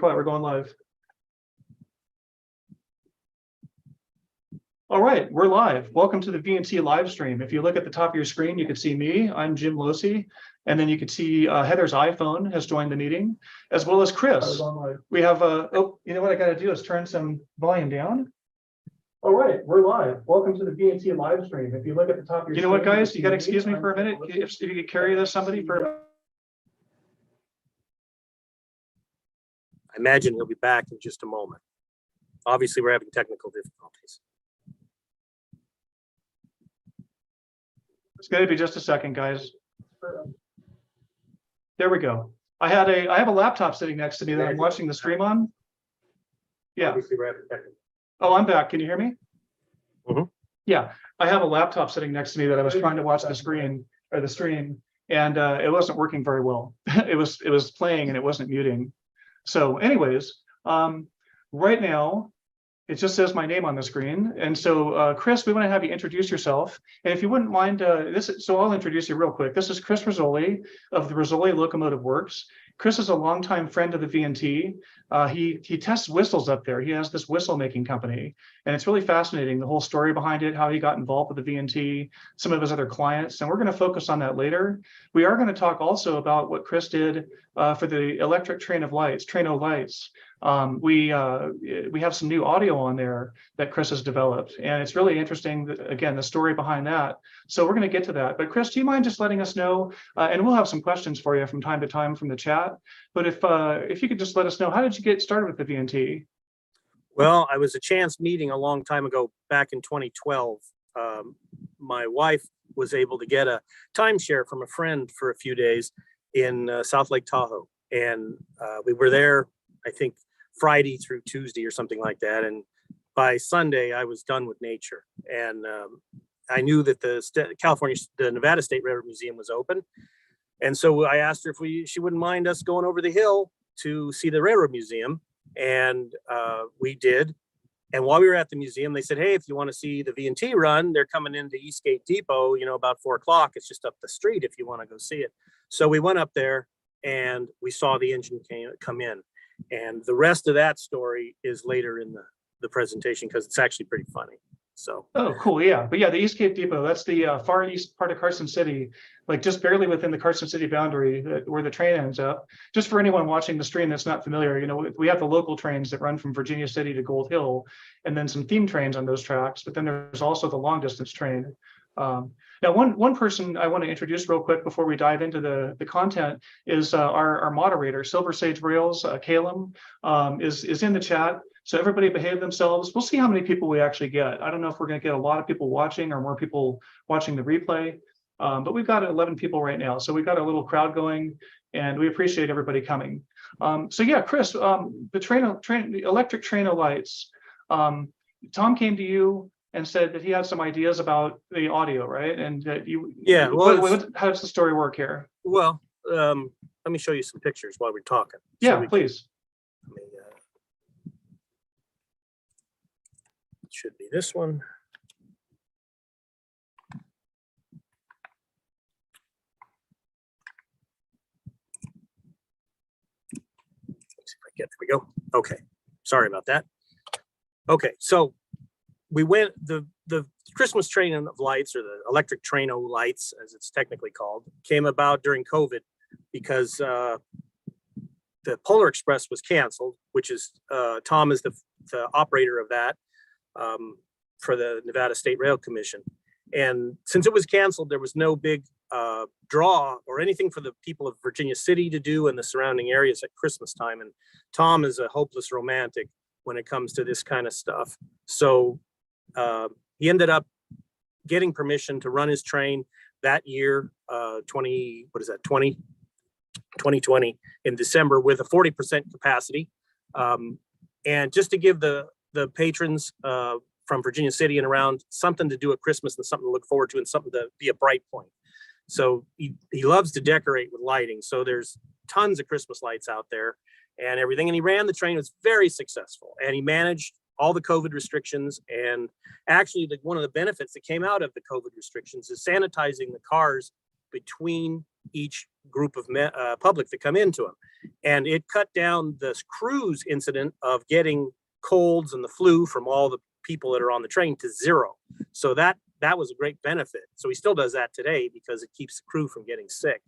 Quiet, we're going live. All right, we're live. Welcome to the VNT live stream. If you look at the top of your screen, you can see me. I'm Jim Losey. And then you can see Heather's iPhone has joined the meeting, as well as Chris. We have oh, you know what I got to do is turn some volume down. All right, we're live. Welcome to the VNT live stream. If you look at the top of your screen. You know what, guys? You got to excuse me for a minute. If you could carry this, somebody for. I imagine he'll be back in just a moment. Obviously, we're having technical difficulties. It's going to be just a second, guys. There we go. I have a laptop sitting next to me that I'm watching the stream on. Yeah. Obviously, we're having technical. Oh, I'm back. Can you hear me? Mm-hmm. Yeah, I have a laptop sitting next to me that I was trying to watch the screen or the stream, and it wasn't working very well. It was playing and it wasn't muting. So, anyways, right now it just says my name on the screen, and so Chris, we want to have you introduce yourself, and if you wouldn't mind, so I'll introduce you real quick. This is Chris Rizzoli of the Rizzoli Locomotive Works. Chris is a longtime friend of the VNT. He tests whistles up there. He has this whistle making company, and it's really fascinating, the whole story behind it, how he got involved with the VNT, some of his other clients, and we're going to focus on that later. We are going to talk also about what Chris did for the electric train of lights, Traino lights. We have some new audio on there that Chris has developed, and it's really interesting, again, the story behind that. So we're going to get to that. But Chris, do you mind just letting us know, and we'll have some questions for you from time to time from the chat, but if you could just let us know, how did you get started with the VNT? Well, I was a chance meeting a long time ago, back in 2012. My wife was able to get a timeshare from a friend for a few days in South Lake Tahoe, and we were there, I think, Friday through Tuesday or something like that. And by Sunday, I was done with nature. And I knew that the Nevada State Railroad Museum was open. And so I asked her if she wouldn't mind us going over the hill to see the Railroad Museum. And we did. And while we were at the museum, they said, hey, if you want to see the VNT run, they're coming into Eastgate Depot, about 4 o'clock. It's just up the street if you want to go see it. So we went up there and we saw the engine come in. And the rest of that story is later in the presentation, because it's actually pretty funny. So. Oh, cool. Yeah. But yeah, the Eastgate Depot, that's the far east part of Carson City, like just barely within the Carson City boundary where the train ends up. Just for anyone watching the stream that's not familiar, we have the local trains that run from Virginia City to Gold Hill, and then some theme trains on those tracks. But then there's also the long distance train. Now, one person I want to introduce real quick before we dive into the content is our moderator, Silver Sage Rails, Calum, is in the chat. So everybody behave themselves. We'll see how many people we actually get. I don't know if we're going to get a lot of people watching or more people watching the replay, but we've got 11 people right now. So we've got a little crowd going, and we appreciate everybody coming. So yeah, Chris, the electric Traino lights, Tom came to you and said that he had some ideas about the audio, right? And that yeah. Well, how does the story work here? Well, let me show you some pictures while we're talking. Yeah, please. It should be this one. Let's see if I get, there we go. Okay, sorry about that. Okay, so we went, the Christmas train of lights, or the electric Traino lights, as it's technically called, came about during COVID because the Polar Express was canceled, which is, Tom is the operator of that for the Nevada State Rail Commission. And since it was canceled, there was no big draw or anything for the people of Virginia City to do and the surrounding areas at Christmas time. And Tom is a hopeless romantic when it comes to this kind of stuff. So he ended up getting permission to run his train that year, 2020 in December, with a 40% capacity. And just to give the patrons from Virginia City and around something to do at Christmas and something to look forward to and something to be a bright point. So he loves to decorate with lighting. So there's tons of Christmas lights out there and everything. And he ran the train. It was very successful, and he managed all the COVID restrictions. And actually, one of the benefits that came out of the COVID restrictions is sanitizing the cars between each group of public that come into them. And it cut down the cruise incident of getting colds and the flu from all the people that are on the train to zero. So that was a great benefit. So he still does that today because it keeps the crew from getting sick.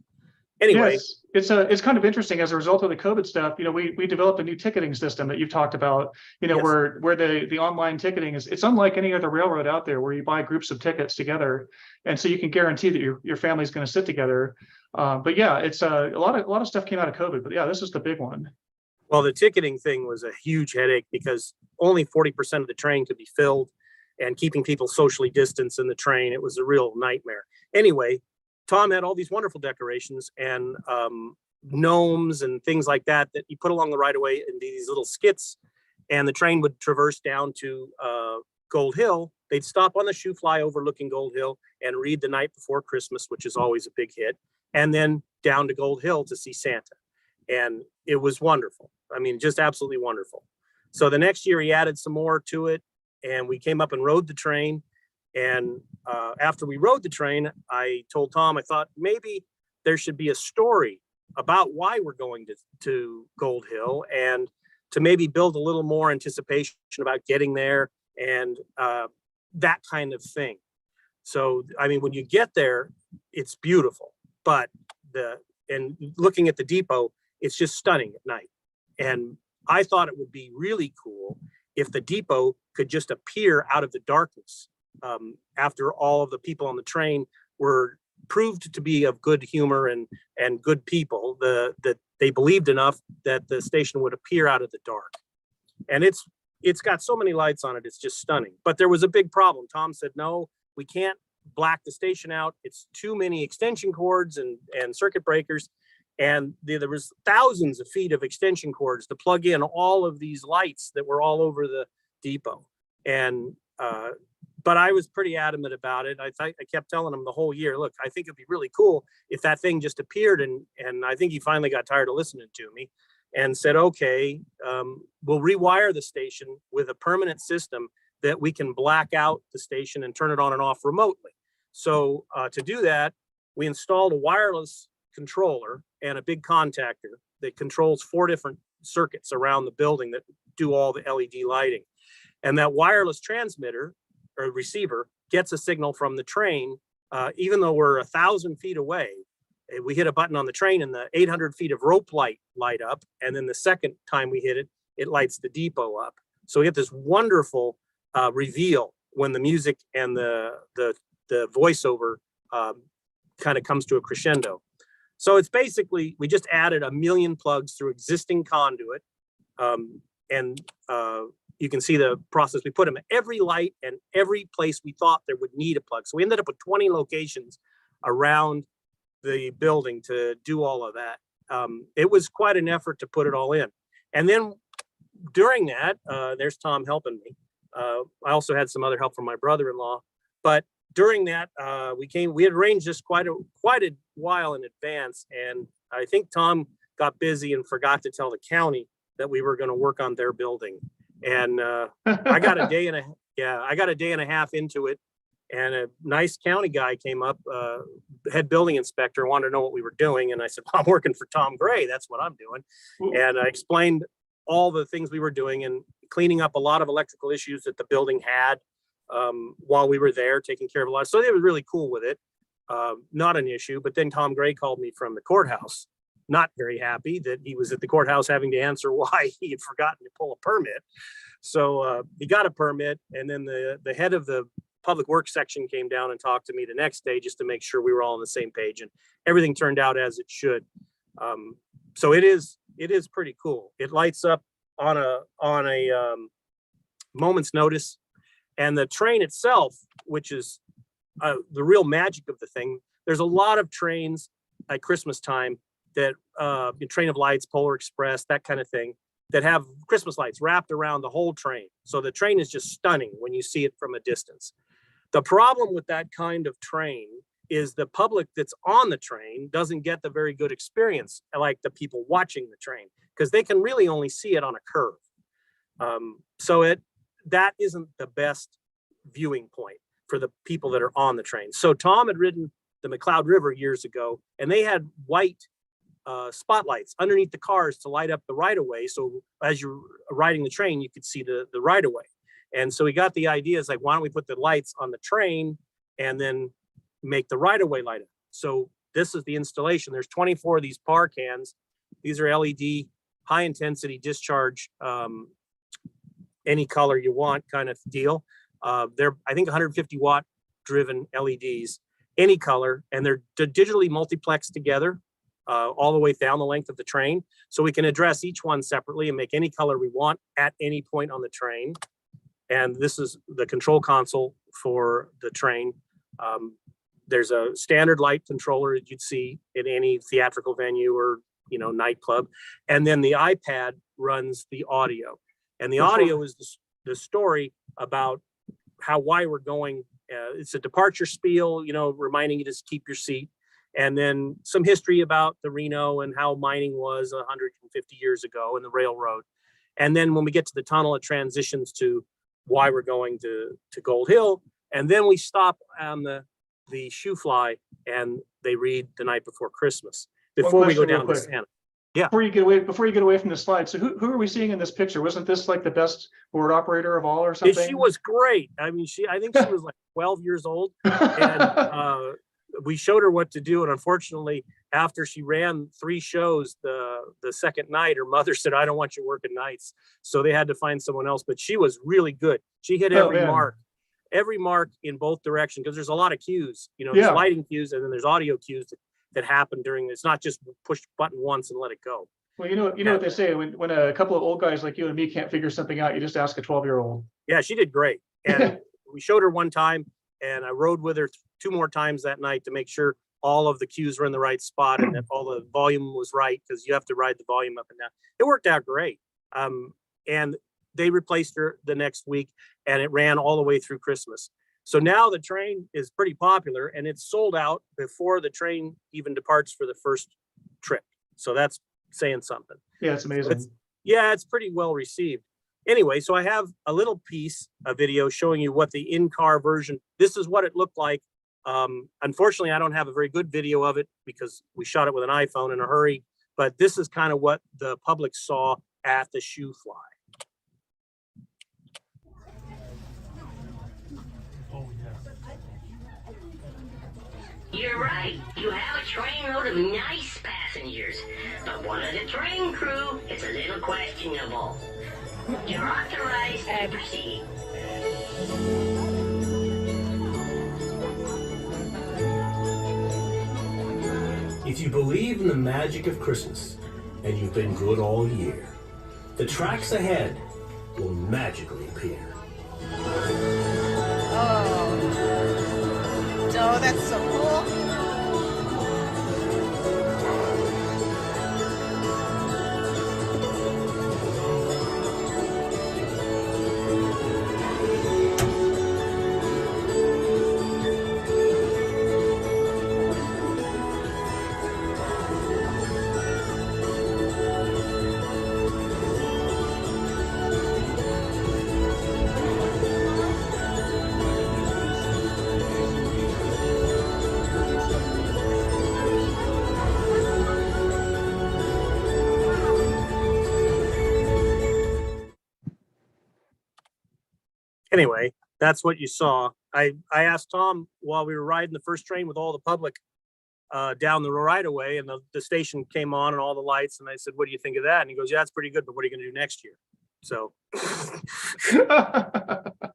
Anyway, yes, it's kind of interesting as a result of the COVID stuff. We developed a new ticketing system that you've talked about. Yes. Where the online ticketing it's unlike any other railroad out there, where you buy groups of tickets together, and so you can guarantee that your family's going to sit together. But yeah, it's a lot of stuff came out of COVID. But yeah, this is the big one. Well, the ticketing thing was a huge headache because only 40% of the train could be filled, and keeping people socially distanced in the train, it was a real nightmare. Anyway, Tom had all these wonderful decorations and gnomes and things like that he put along the right of way in these little skits. And the train would traverse down to Gold Hill. They'd stop on the shoe fly overlooking Gold Hill and read The Night Before Christmas, which is always a big hit. And then down to Gold Hill to see Santa. And it was wonderful. I mean, just absolutely wonderful. So the next year he added some more to it, and we came up and rode the train. And after we rode the train, I told Tom, I thought maybe there should be a story about why we're going to Gold Hill, and to maybe build a little more anticipation about getting there and that kind of thing. So, I mean, when you get there, it's beautiful, but and looking at the depot, it's just stunning at night. And I thought it would be really cool if the depot could just appear out of the darkness. After all of the people on the train were proved to be of good humor and good people, that they believed enough that the station would appear out of the dark. And it's got so many lights on it, it's just stunning. But there was a big problem. Tom said, no, we can't black the station out. It's too many extension cords and circuit breakers. And there was thousands of feet of extension cords to plug in all of these lights that were all over the depot. And but I was pretty adamant about it. I kept telling him the whole year, look, I think it'd be really cool if that thing just appeared. And I think he finally got tired of listening to me and said, okay, we'll rewire the station with a permanent system that we can black out the station and turn it on and off remotely. So to do that, we installed a wireless controller and a big contactor that controls 4 different circuits around the building that do all the LED lighting. And that wireless transmitter or receiver gets a signal from the train, even though we're 1,000 feet away. We hit a button on the train and the 800 feet of rope light up. And then the second time we hit it, it lights the depot up. So we get this wonderful reveal when the music and the voiceover kind of comes to a crescendo. So it's basically, we just added 1 million plugs through existing conduit. You can see the process. We put them at every light and every place we thought there would need a plug. So we ended up with 20 locations around the building to do all of that. It was quite an effort to put it all in. And then during that, there's Tom helping me. I also had some other help from my brother-in-law. But during that, we had arranged this quite a while in advance. And I think Tom got busy and forgot to tell the county that we were going to work on their building. And I got a day and a half into it, and a nice county guy came up, head building inspector, wanted to know what we were doing. And I said, well, I'm working for Tom Gray. That's what I'm doing. Ooh. And I explained all the things we were doing and cleaning up a lot of electrical issues that the building had while we were there, taking care of a lot. So they were really cool with it. Not an issue. But then Tom Gray called me from the courthouse, not very happy that he was at the courthouse having to answer why he had forgotten to pull a permit. So he got a permit, and then the head of the public works section came down and talked to me the next day just to make sure we were all on the same page, and everything turned out as it should. So it is pretty cool. It lights up on a moment's notice, and the train itself, which is the real magic of the thing. There's a lot of trains at Christmas time that Train of Lights, Polar Express, that kind of thing, that have Christmas lights wrapped around the whole train. So the train is just stunning when you see it from a distance. The problem with that kind of train is the public that's on the train doesn't get the very good experience like the people watching the train, because they can really only see it on a curve. So that isn't the best viewing point for the people that are on the train. So Tom had ridden the McCloud River years ago, and they had white spotlights underneath the cars to light up the right of way. So as you're riding the train, you could see the right of way. And so we got the idea, is like, why don't we put the lights on the train and then make the right of way light up? So this is the installation. There's 24 of these par cans. These are LED, high intensity discharge, any color you want kind of deal. They're, I think, 150 watt driven LEDs, any color, and they're digitally multiplexed together all the way down the length of the train. So we can address each one separately and make any color we want at any point on the train. And this is the control console for the train. There's a standard light controller that you'd see in any theatrical venue or, you know, nightclub. And then the iPad runs the audio. And the audio is the story about why we're going. It's a departure spiel, you know, reminding you to keep your seat. And then some history about the Reno and how mining was 150 years ago and the railroad. And then when we get to the tunnel, it transitions to why we're going to Gold Hill. And then we stop on the shoe fly and they read The Night Before Christmas before we go down to Santa. Yeah. Before you get away from the slide. So who are we seeing in this picture? Wasn't this like the best board operator of all or something? She was great. I mean, I think she was like 12 years old. And we showed her what to do. And unfortunately, after she ran 3 shows the second night, her mother said, I don't want you working nights. So they had to find someone else, but she was really good. She hit every mark in both directions, because there's a lot of cues, you know, there's lighting cues and then there's audio cues that happen during, it's not just push button once and let it go. Well, you know what they say, when a couple of old guys like you and me can't figure something out, you just ask a 12-year-old. Yeah, she did great. And we showed her one time and I rode with her 2 more times that night to make sure all of the cues were in the right spot and that all the volume was right, because you have to ride the volume up and down. It worked out great. And they replaced her the next week and it ran all the way through Christmas. So now the train is pretty popular and it's sold out before the train even departs for the first trip. So that's saying something. Yeah, it's amazing. It's pretty well received. Anyway, so I have a little piece of video showing you what the in-car version, this is what it looked like. Unfortunately, I don't have a very good video of it because we shot it with an iPhone in a hurry, but this is kind of what the public saw at the shoe fly. You're right. You have a train load of nice passengers, but one of the train crew is a little questionable. You're authorized to proceed. If you believe in the magic of Christmas and you've been good all year, the tracks ahead will magically appear. Oh, that's so cool. Anyway, that's what you saw. I asked Tom while we were riding the first train with all the public down the right of way, and the station came on and all the lights, and I said, what do you think of that? And he goes, yeah, it's pretty good, but what are you gonna do next year? So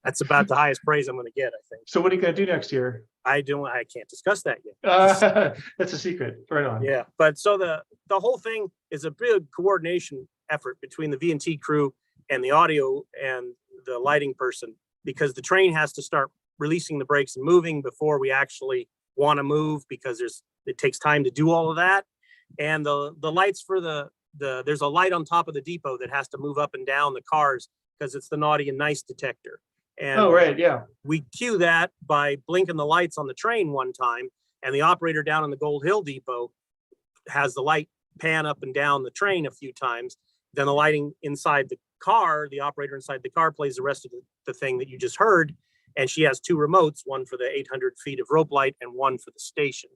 that's about the highest praise I'm gonna get, I think. So what are you gonna do next year? I can't discuss that yet. That's a secret. Right on. Yeah, but so the whole thing is a big coordination effort between the V&T crew and the audio and the lighting person, because the train has to start releasing the brakes and moving before we actually want to move, because it takes time to do all of that. And the lights for there's a light on top of the depot that has to move up and down the cars because it's the naughty and nice detector. And oh, right, yeah. We cue that by blinking the lights on the train one time, and the operator down in the Gold Hill depot has the light pan up and down the train a few times. Then the lighting inside the car, the operator inside the car plays the rest of the thing that you just heard. and she has 2 remotes, one for the 800 feet of rope light and one for the station.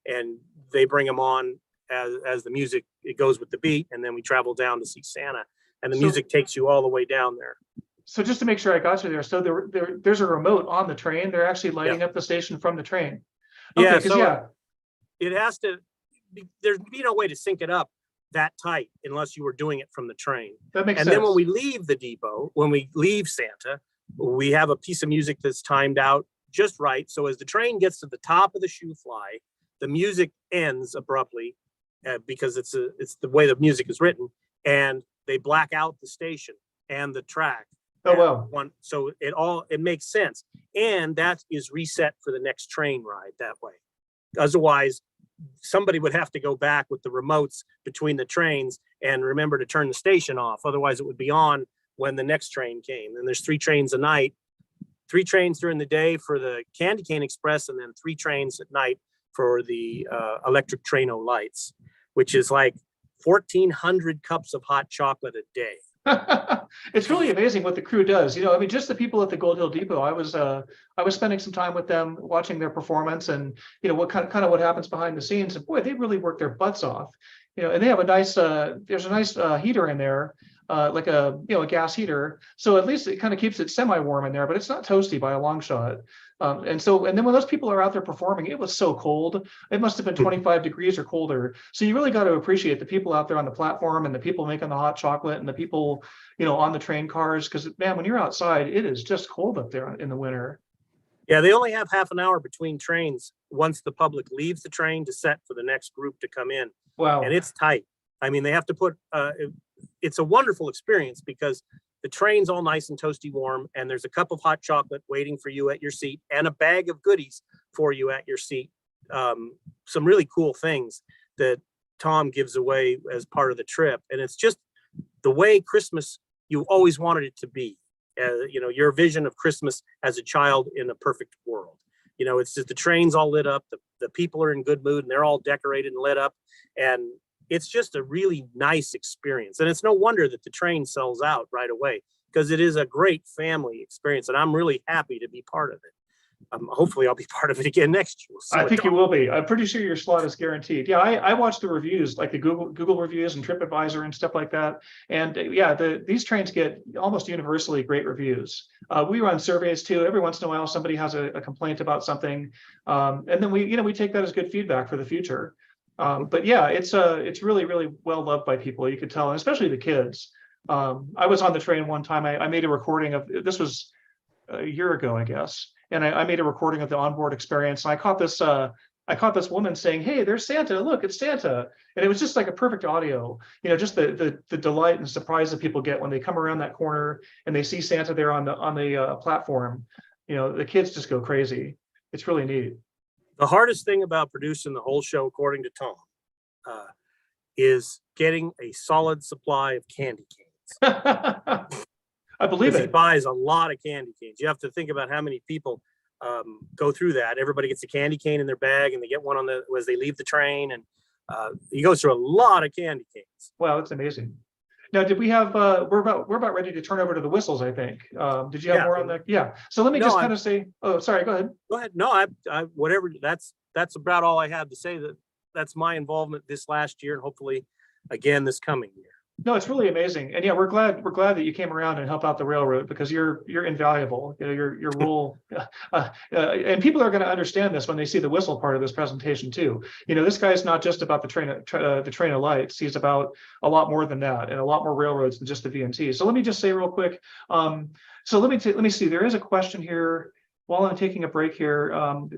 And they bring them on as the music, it goes with the beat, and then we travel down to see Santa, and the music takes you all the way down there. So just to make sure I got you there, so there's a remote on the train. They're actually lighting up the station from the train. Okay, Yeah, 'cause so it has to, there'd be no way to sync it up that tight unless you were doing it from the train. that makes And sense. then when we leave the depot, when we leave Santa, we have a piece of music that's timed out just right. So as the train gets to the top of the shoe fly, the music ends abruptly because it's the way the music is written, and they black out the station and the track. Oh, wow. So it makes sense. And that is reset for the next train ride that way. Otherwise, somebody would have to go back with the remotes between the trains and remember to turn the station off. Otherwise, it would be on when the next train came. And there's 3 trains a night, 3 trains during the day for the Candy Cane Express, and then 3 trains at night for the electric Traino lights, which is like 1,400 cups of hot chocolate a day. It's really amazing what the crew does. I mean, just the people at the Gold Hill Depot. I was spending some time with them, watching their performance, and what kind of what happens behind the scenes. And boy, they really work their butts off. And they have a nice. There's a nice heater in there, like a gas heater. So at least it kind of keeps it semi-warm in there, but it's not toasty by a long shot. And then when those people are out there performing, it was so cold. It must have been 25 degrees or colder. So you really got to appreciate the people out there on the platform, and the people making the hot chocolate, and the people, on the train cars. Because man, when you're outside, it is just cold up there in the winter. Yeah, they only have half an hour between trains once the public leaves the train to set for the next group to come in. Wow. And it's tight. I mean, they have to put, it's a wonderful experience because the train's all nice and toasty warm, and there's a cup of hot chocolate waiting for you at your seat and a bag of goodies for you at your seat. Some really cool things that Tom gives away as part of the trip. And it's just the way Christmas you always wanted it to be. Your vision of Christmas as a child in a perfect world. It's just the train's all lit up, the people are in good mood, and they're all decorated and lit up. And it's just a really nice experience. And it's no wonder that the train sells out right away, because it is a great family experience. And I'm really happy to be part of it. Hopefully I'll be part of it again next year. I think you will be. I'm pretty sure your slot is guaranteed. Yeah, I watched the reviews, like the Google reviews and TripAdvisor and stuff like that. And these trains get almost universally great reviews. We run surveys too. Every once in a while, somebody has a complaint about something, and then we take that as good feedback for the future. But yeah, it's really, really well loved by people. You could tell, and especially the kids. I was on the train one time. I made a recording of, this was a year ago, I guess. And I made a recording of the onboard experience. And I caught this woman saying, "Hey, there's Santa. Look, it's Santa." And it was just like a perfect audio, just the delight and surprise that people get when they come around that corner and they see Santa there on the platform. The kids just go crazy. It's really neat. The hardest thing about producing the whole show, according to Tom, is getting a solid supply of candy canes. I believe it. He buys a lot of candy canes. You have to think about how many people go through that. Everybody gets a candy cane in their bag, and they get one as they leave the train. And he goes through a lot of candy canes. Wow, that's amazing. Now, did we have? We're about ready to turn over to the whistles, I think. Did you have more on that? Yeah. So let me just kind of say. Oh, sorry. Go ahead. Go ahead. No, I whatever. That's about all I have to say. That's my involvement this last year, and hopefully again this coming year. No, it's really amazing, and yeah, we're glad that you came around and helped out the railroad, because you're invaluable. Your role, and people are going to understand this when they see the whistle part of this presentation too. This guy's not just about the train of lights. He's about a lot more than that, and a lot more railroads than just the VNT. So let me just say real quick. So let me see. There is a question here. While I'm taking a break here,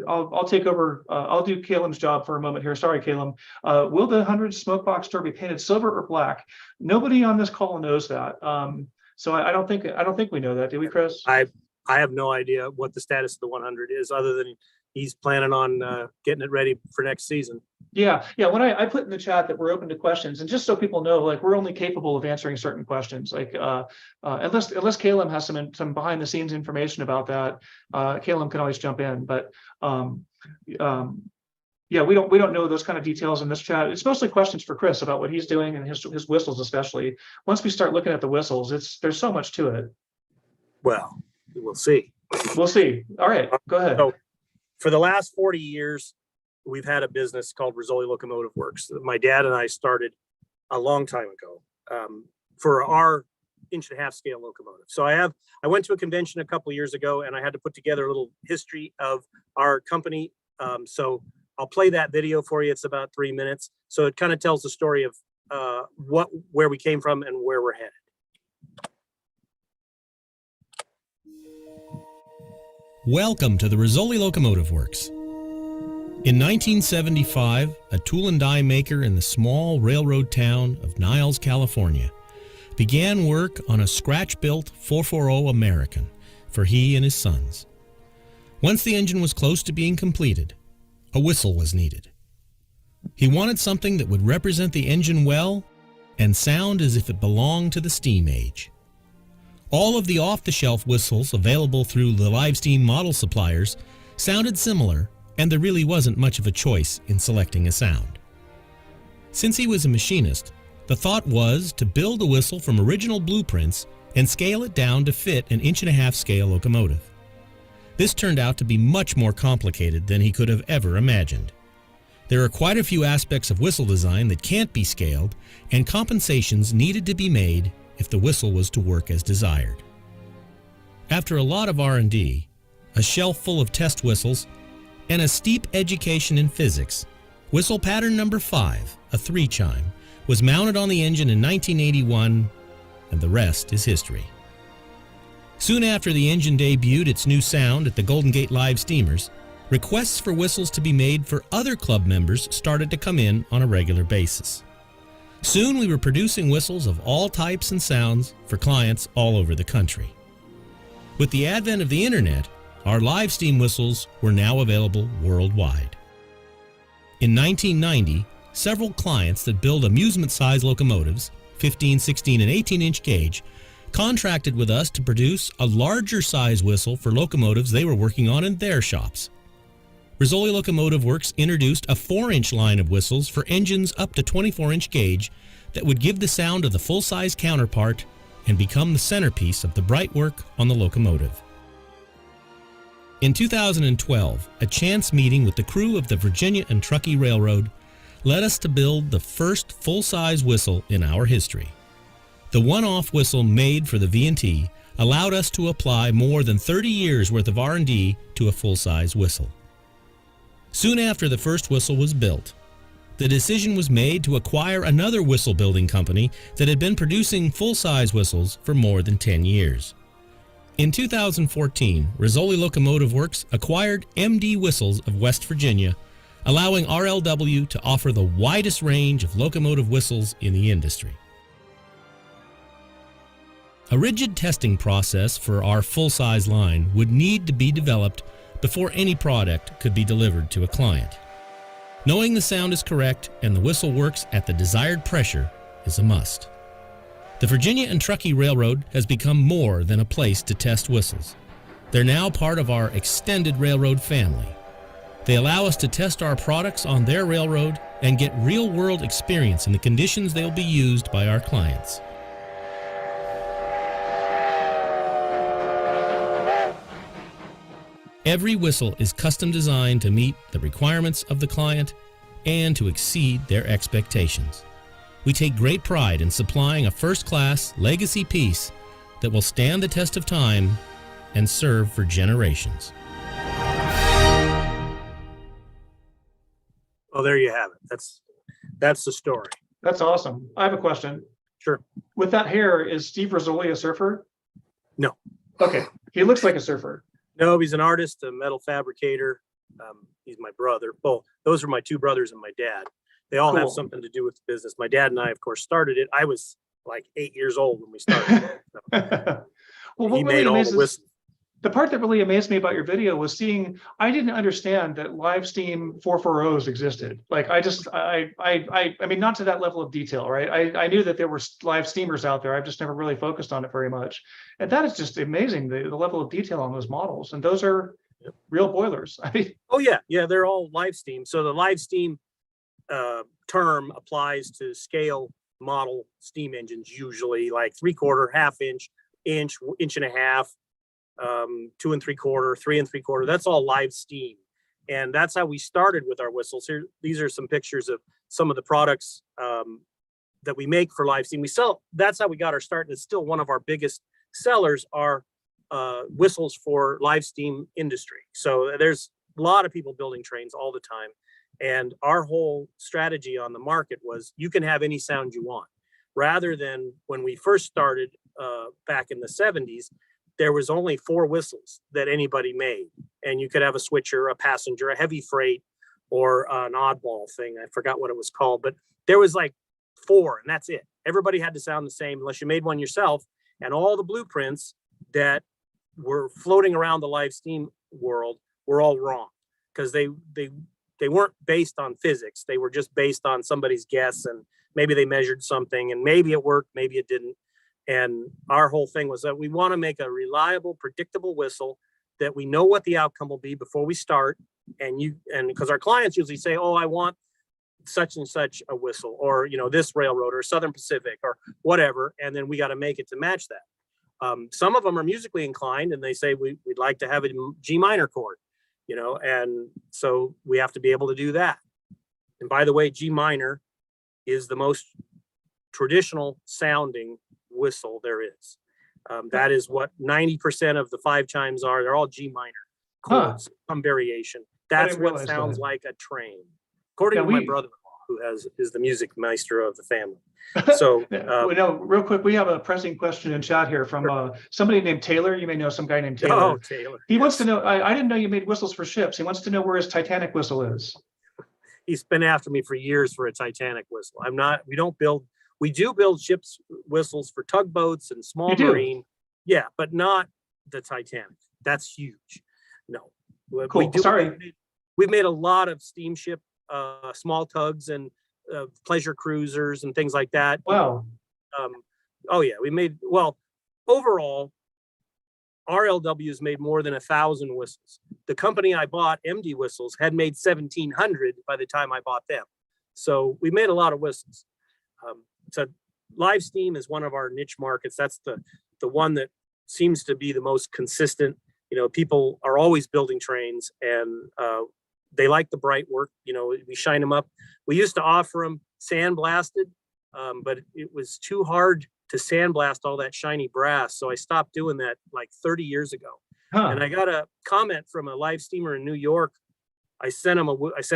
I'll take over. I'll do Caleb's job for a moment here. Sorry, Caleb. Will the 100 smoke box door be painted silver or black? Nobody on this call knows that. So I don't think we know that. Do we, Chris? I have no idea what the status of the 100 is, other than he's planning on getting it ready for next season. Yeah. When I put in the chat that we're open to questions, and just so people know, like, we're only capable of answering certain questions. Like unless Caleb has some behind the scenes information about that, Caleb can always jump in. But we don't know those kind of details in this chat. It's mostly questions for Chris about what he's doing and his whistles, especially. Once we start looking at the whistles, there's so much to it. Well, we'll see. We'll see. All right, go ahead. So for the last 40 years, we've had a business called Rizzoli Locomotive Works that my dad and I started a long time ago for our 1.5-inch scale locomotive. So I went to a convention a couple of years ago and I had to put together a little history of our company. So I'll play that video for you. It's about 3 minutes. So it kind of tells the story of where we came from and where we're headed. Welcome to the Rizzoli Locomotive Works. In 1975, a tool and die maker in the small railroad town of Niles, California, began work on a scratch-built 440 American for he and his sons. Once the engine was close to being completed, a whistle was needed. He wanted something that would represent the engine well and sound as if it belonged to the steam age. All of the off-the-shelf whistles available through the live steam model suppliers sounded similar, and there really wasn't much of a choice in selecting a sound. Since he was a machinist, the thought was to build a whistle from original blueprints and scale it down to fit an 1.5-inch scale locomotive. This turned out to be much more complicated than he could have ever imagined. There are quite a few aspects of whistle design that can't be scaled, and compensations needed to be made if the whistle was to work as desired. After a lot of R&D, a shelf full of test whistles, and a steep education in physics, whistle pattern number 5, a 3-chime, was mounted on the engine in 1981, and the rest is history. Soon after the engine debuted its new sound at the Golden Gate Live Steamers, requests for whistles to be made for other club members started to come in on a regular basis. Soon we were producing whistles of all types and sounds for clients all over the country. With the advent of the internet, our live steam whistles were now available worldwide. In 1990, several clients that build amusement-sized locomotives, 15, 16, and 18-inch gauge, contracted with us to produce a larger size whistle for locomotives they were working on in their shops. Rizzoli Locomotive Works introduced a 4-inch line of whistles for engines up to 24-inch gauge that would give the sound of the full-size counterpart and become the centerpiece of the bright work on the locomotive. In 2012, a chance meeting with the crew of the Virginia and Truckee Railroad led us to build the first full-size whistle in our history. The one-off whistle made for the V&T allowed us to apply more than 30 years worth of R&D to a full-size whistle. Soon after the first whistle was built, the decision was made to acquire another whistle building company that had been producing full-size whistles for more than 10 years. In 2014, Rizzoli Locomotive Works acquired MD Whistles of West Virginia, allowing RLW to offer the widest range of locomotive whistles in the industry. A rigid testing process for our full-size line would need to be developed before any product could be delivered to a client. Knowing the sound is correct and the whistle works at the desired pressure is a must. The Virginia and Truckee Railroad has become more than a place to test whistles. They're now part of our extended railroad family. They allow us to test our products on their railroad and get real-world experience in the conditions they'll be used by our clients. Every whistle is custom designed to meet the requirements of the client and to exceed their expectations. We take great pride in supplying a first-class legacy piece that will stand the test of time and serve for generations. Well, there you have it. That's the story. That's awesome. I have a question. Sure. With that hair, is Steve Rizzoli a surfer? No. Okay, he looks like a surfer. No, he's an artist, a metal fabricator. He's my brother. Well, those are my 2 brothers and my dad. They all have Cool. something to do with the business. My dad and I, of course, started it. I was like 8 years old when we started. So Well, he what made really all the amazes, whistles. the part that really amazed me about your video was seeing, I didn't understand that live steam 440s existed. Like I mean, not to that level of detail, right? I knew that there were live steamers out there. I've just never really focused on it very much. And that is just amazing, the level of detail on those models. And those are real boilers. I mean, Oh yeah, they're all live steam. So the live steam term applies to scale model steam engines, usually like 3/4, 1/2 inch, inch and a half, 2 3/4, 3 3/4. That's all live steam. And that's how we started with our whistles. Here, these are some pictures of some of the products that we make for live steam. We sell, that's how we got our start. And it's still one of our biggest sellers are whistles for live steam industry. So there's a lot of people building trains all the time. And our whole strategy on the market was you can have any sound you want. Rather than when we first started back in the 70s, there was only 4 whistles that anybody made. And you could have a switcher, a passenger, a heavy freight, or an oddball thing. I forgot what it was called, but there was like 4 and that's it. Everybody had to sound the same unless you made one yourself. And all the blueprints that were floating around the live steam world were all wrong because they weren't based on physics. They were just based on somebody's guess, and maybe they measured something and maybe it worked, maybe it didn't. And our whole thing was that we want to make a reliable, predictable whistle that we know what the outcome will be before we start. And because our clients usually say, oh, I want such and such a whistle, or, you know, this railroad or Southern Pacific or whatever. And then we got to make it to match that. Some of them are musically inclined and they say we'd like to have a G minor chord, you know, and so we have to be able to do that. And by the way, G minor is the most traditional sounding whistle there is. That is what 90% of the 5 chimes are. They're all G minor chords, some variation. That's what sounds like a train, according to my brother-in-law, who is the music maestro of the family. So, real quick, we have a pressing question in chat here from somebody named Taylor. You may know some guy named Taylor. Oh, Taylor. He wants to know. I didn't know you made whistles for ships. He wants to know where his Titanic whistle is. He's been after me for years for a Titanic whistle. We do build ships whistles for tugboats and small marine. Yeah, but not the Titanic. That's huge. No. Cool. We've made a lot of steamship, small tugs and pleasure cruisers and things like that. Wow. Oh yeah, overall, RLW's made more than 1,000 whistles. The company I bought, MD Whistles, had made 1,700 by the time I bought them. So we made a lot of whistles. So live steam is one of our niche markets. That's the one that seems to be the most consistent. You know, people are always building trains and they like the bright work. You know, we shine them up. We used to offer them sandblasted, but it was too hard to sandblast all that shiny brass. So I stopped doing that like 30 years ago. And I got a comment from a live steamer in New York. I sent him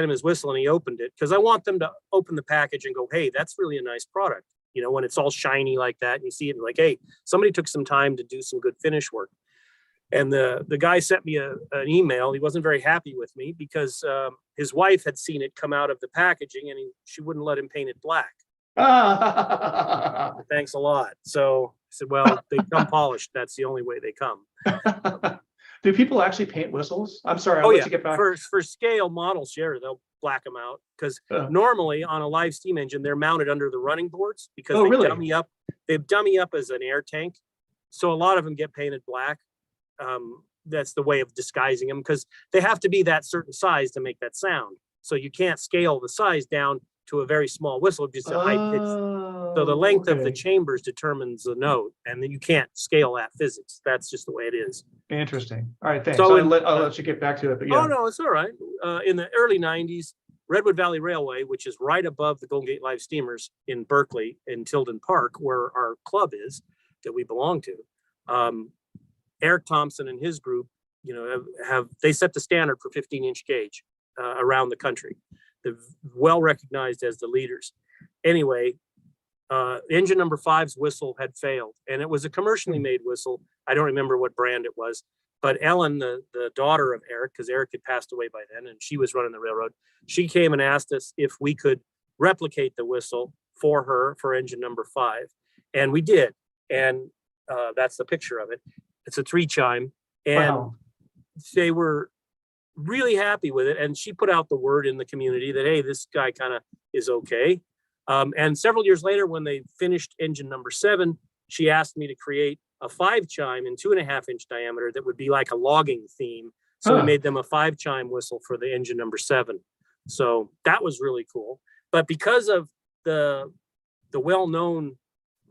his whistle and he opened it because I want them to open the package and go, hey, that's really a nice product. You know, when it's all shiny like that and you see it like, hey, somebody took some time to do some good finish work. And the guy sent me an email. He wasn't very happy with me because his wife had seen it come out of the packaging and she wouldn't let him paint it black. Thanks a lot. So I said, well, they come polished. That's the only way they come. Do people actually paint whistles? I'm sorry. Oh, yeah. To get back. For scale models, sure, they'll black them out because normally on a live steam engine, they're mounted under the running boards because they dummy up as an air tank. So a lot of them get painted black. That's the way of disguising them because they have to be that certain size to make that sound. So you can't scale the size down to a very small whistle, just a high pitch. So the length of the chambers determines the note, and then you can't scale that physics. That's just the way it is. Interesting. All right, thanks. So I'll let you get back to it. But yeah. Oh no, it's all right. In the early 90s, Redwood Valley Railway, which is right above the Golden Gate Live Steamers in Berkeley, in Tilden Park, where our club is that we belong to. Eric Thompson and his group, you know, they set the standard for 15-inch gauge around the country. They're well recognized as the leaders. Anyway, engine number 5's whistle had failed, and it was a commercially made whistle. I don't remember what brand it was, but Ellen, the daughter of Eric, because Eric had passed away by then, and she was running the railroad, she came and asked us if we could replicate the whistle for her for engine number 5, and we did. And that's the picture of it. It's a 3-chime, and they were really happy with it. And she put out the word in the community that, hey, this guy kind of is okay. And several years later, when they finished engine number 7, she asked me to create a 5-chime in 2.5-inch diameter that would be like a logging theme. So we made them a 5-chime whistle for the engine number 7. So that was really cool. But because of the well-known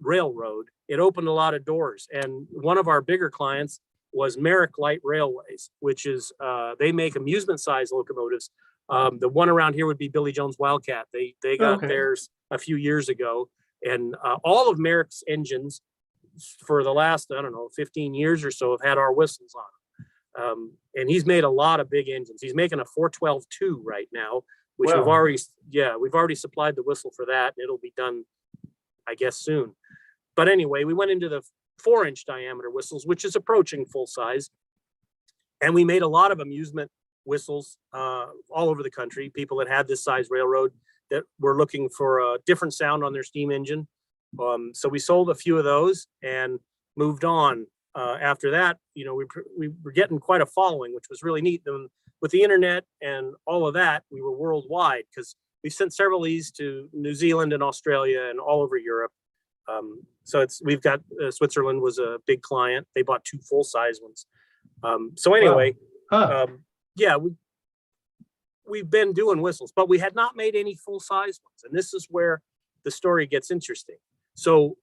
railroad, it opened a lot of doors. And one of our bigger clients was Merrick Light Railways, which is, they make amusement size locomotives. The one around here would be Billy Jones Wildcat. They got Okay. theirs a few years ago, and all of Merrick's engines for the last, I don't know, 15 years or so have had our whistles on them. And he's made a lot of big engines. He's making a 412-2 right now, which Wow. we've already supplied the whistle for that, and it'll be done, I guess, soon. But anyway, we went into the 4-inch diameter whistles, which is approaching full size. And we made a lot of amusement whistles all over the country. People that had this size railroad that were looking for a different sound on their steam engine. So we sold a few of those and moved on. After that, we were getting quite a following, which was really neat. Then with the internet and all of that, we were worldwide, because we've sent several of these to New Zealand and Australia and all over Europe. So we've got Switzerland was a big client. They bought 2 full-size ones. So anyway, Huh. yeah, we've been doing whistles, but we had not made any full-size ones. And this is where the story gets interesting. So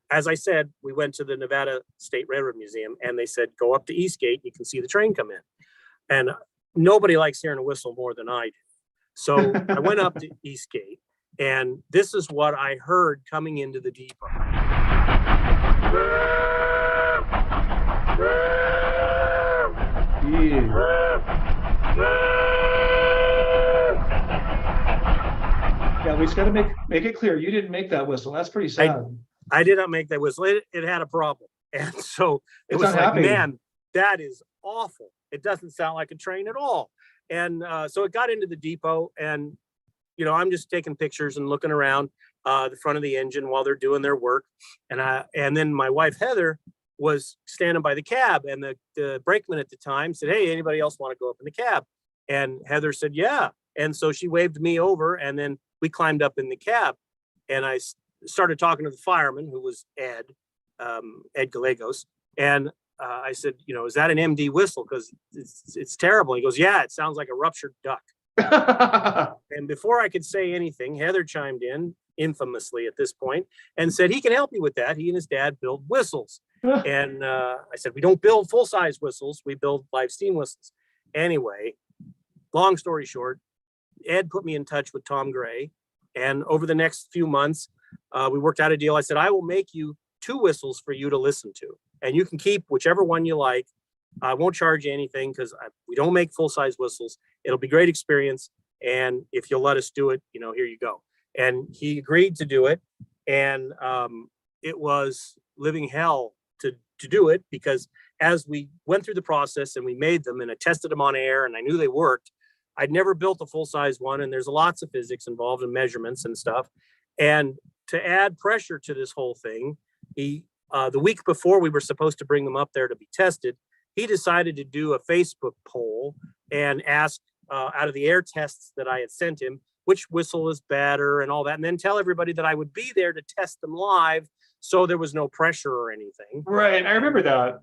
as I said, we went to the Nevada State Railroad Museum, and they said, go up to Eastgate, you can see the train come in. And nobody likes hearing a whistle more than I do. So I went up to Eastgate, and this is what I heard coming into the depot. Yeah, we just got to make it clear. You didn't make that whistle. That's pretty sad. I did not make that whistle. It had a problem. And so it It's was like, unhappy. man, that is awful. It doesn't sound like a train at all. And so it got into the depot, and, I'm just taking pictures and looking around the front of the engine while they're doing their work. And then my wife, Heather, was standing by the cab, and the brakeman at the time said, hey, anybody else want to go up in the cab? And Heather said, yeah. And so she waved me over, and then we climbed up in the cab, and I started talking to the fireman, who was Ed Gallegos. And I said, is that an MD whistle? Because it's terrible. He goes, yeah, it sounds like a ruptured duck. And before I could say anything, Heather chimed in, infamously at this point, and said he can help you with that. He and his dad build whistles. And I said, we don't build full-size whistles. We build live steam whistles. Anyway, long story short, Ed put me in touch with Tom Gray. And over the next few months, we worked out a deal. I said, I will make you 2 whistles for you to listen to, and you can keep whichever one you like. I won't charge you anything, because we don't make full-size whistles. It'll be a great experience. And if you'll let us do it, here you go. And he agreed to do it. And it was living hell to do it, because as we went through the process and we made them and I tested them on air and I knew they worked, I'd never built a full-size one, and there's lots of physics involved in measurements and stuff. And to add pressure to this whole thing, the week before we were supposed to bring them up there to be tested, he decided to do a Facebook poll and ask out of the air tests that I had sent him, which whistle is better and all that, and then tell everybody that I would be there to test them live, so there was no pressure or anything. Right. I remember that.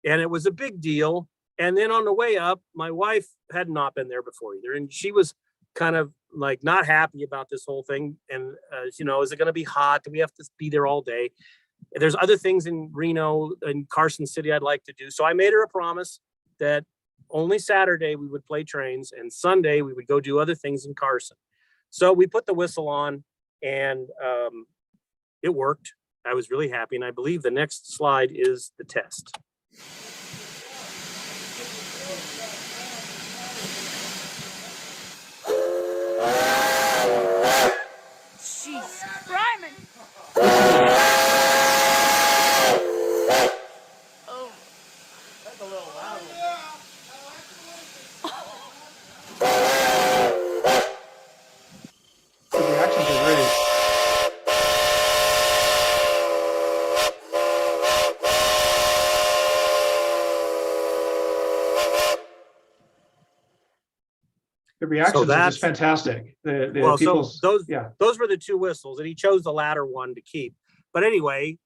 And it was a big deal. And then on the way up, my wife had not been there before either, and she was kind of like not happy about this whole thing. And is it going to be hot? Do we have to be there all day? There's other things in Reno and Carson City I'd like to do. So I made her a promise that only Saturday we would play trains, and Sunday we would go do other things in Carson. So we put the whistle on, and it worked. I was really happy. And I believe the next slide is the test. Jeez, Ryman. Oh. That's a little loud. The reactions are great. The reactions are just fantastic. The Well, so people's, yeah. those were the 2 whistles, and he chose the latter one to keep. But anyway,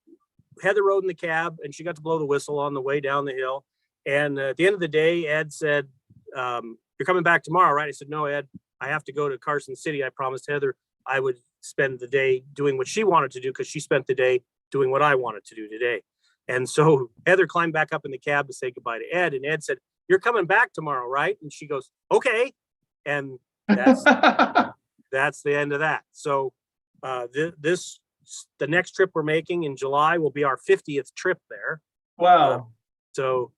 Heather rode in the cab, and she got to blow the whistle on the way down the hill. And at the end of the day, Ed said, you're coming back tomorrow, right? I said, no, Ed, I have to go to Carson City. I promised Heather I would spend the day doing what she wanted to do, because she spent the day doing what I wanted to do today. And so Heather climbed back up in the cab to say goodbye to Ed, and Ed said, "You're coming back tomorrow, right?" And she goes, "Okay." And that's the end of that. So the next trip we're making in July will be our 50th trip there. Wow. So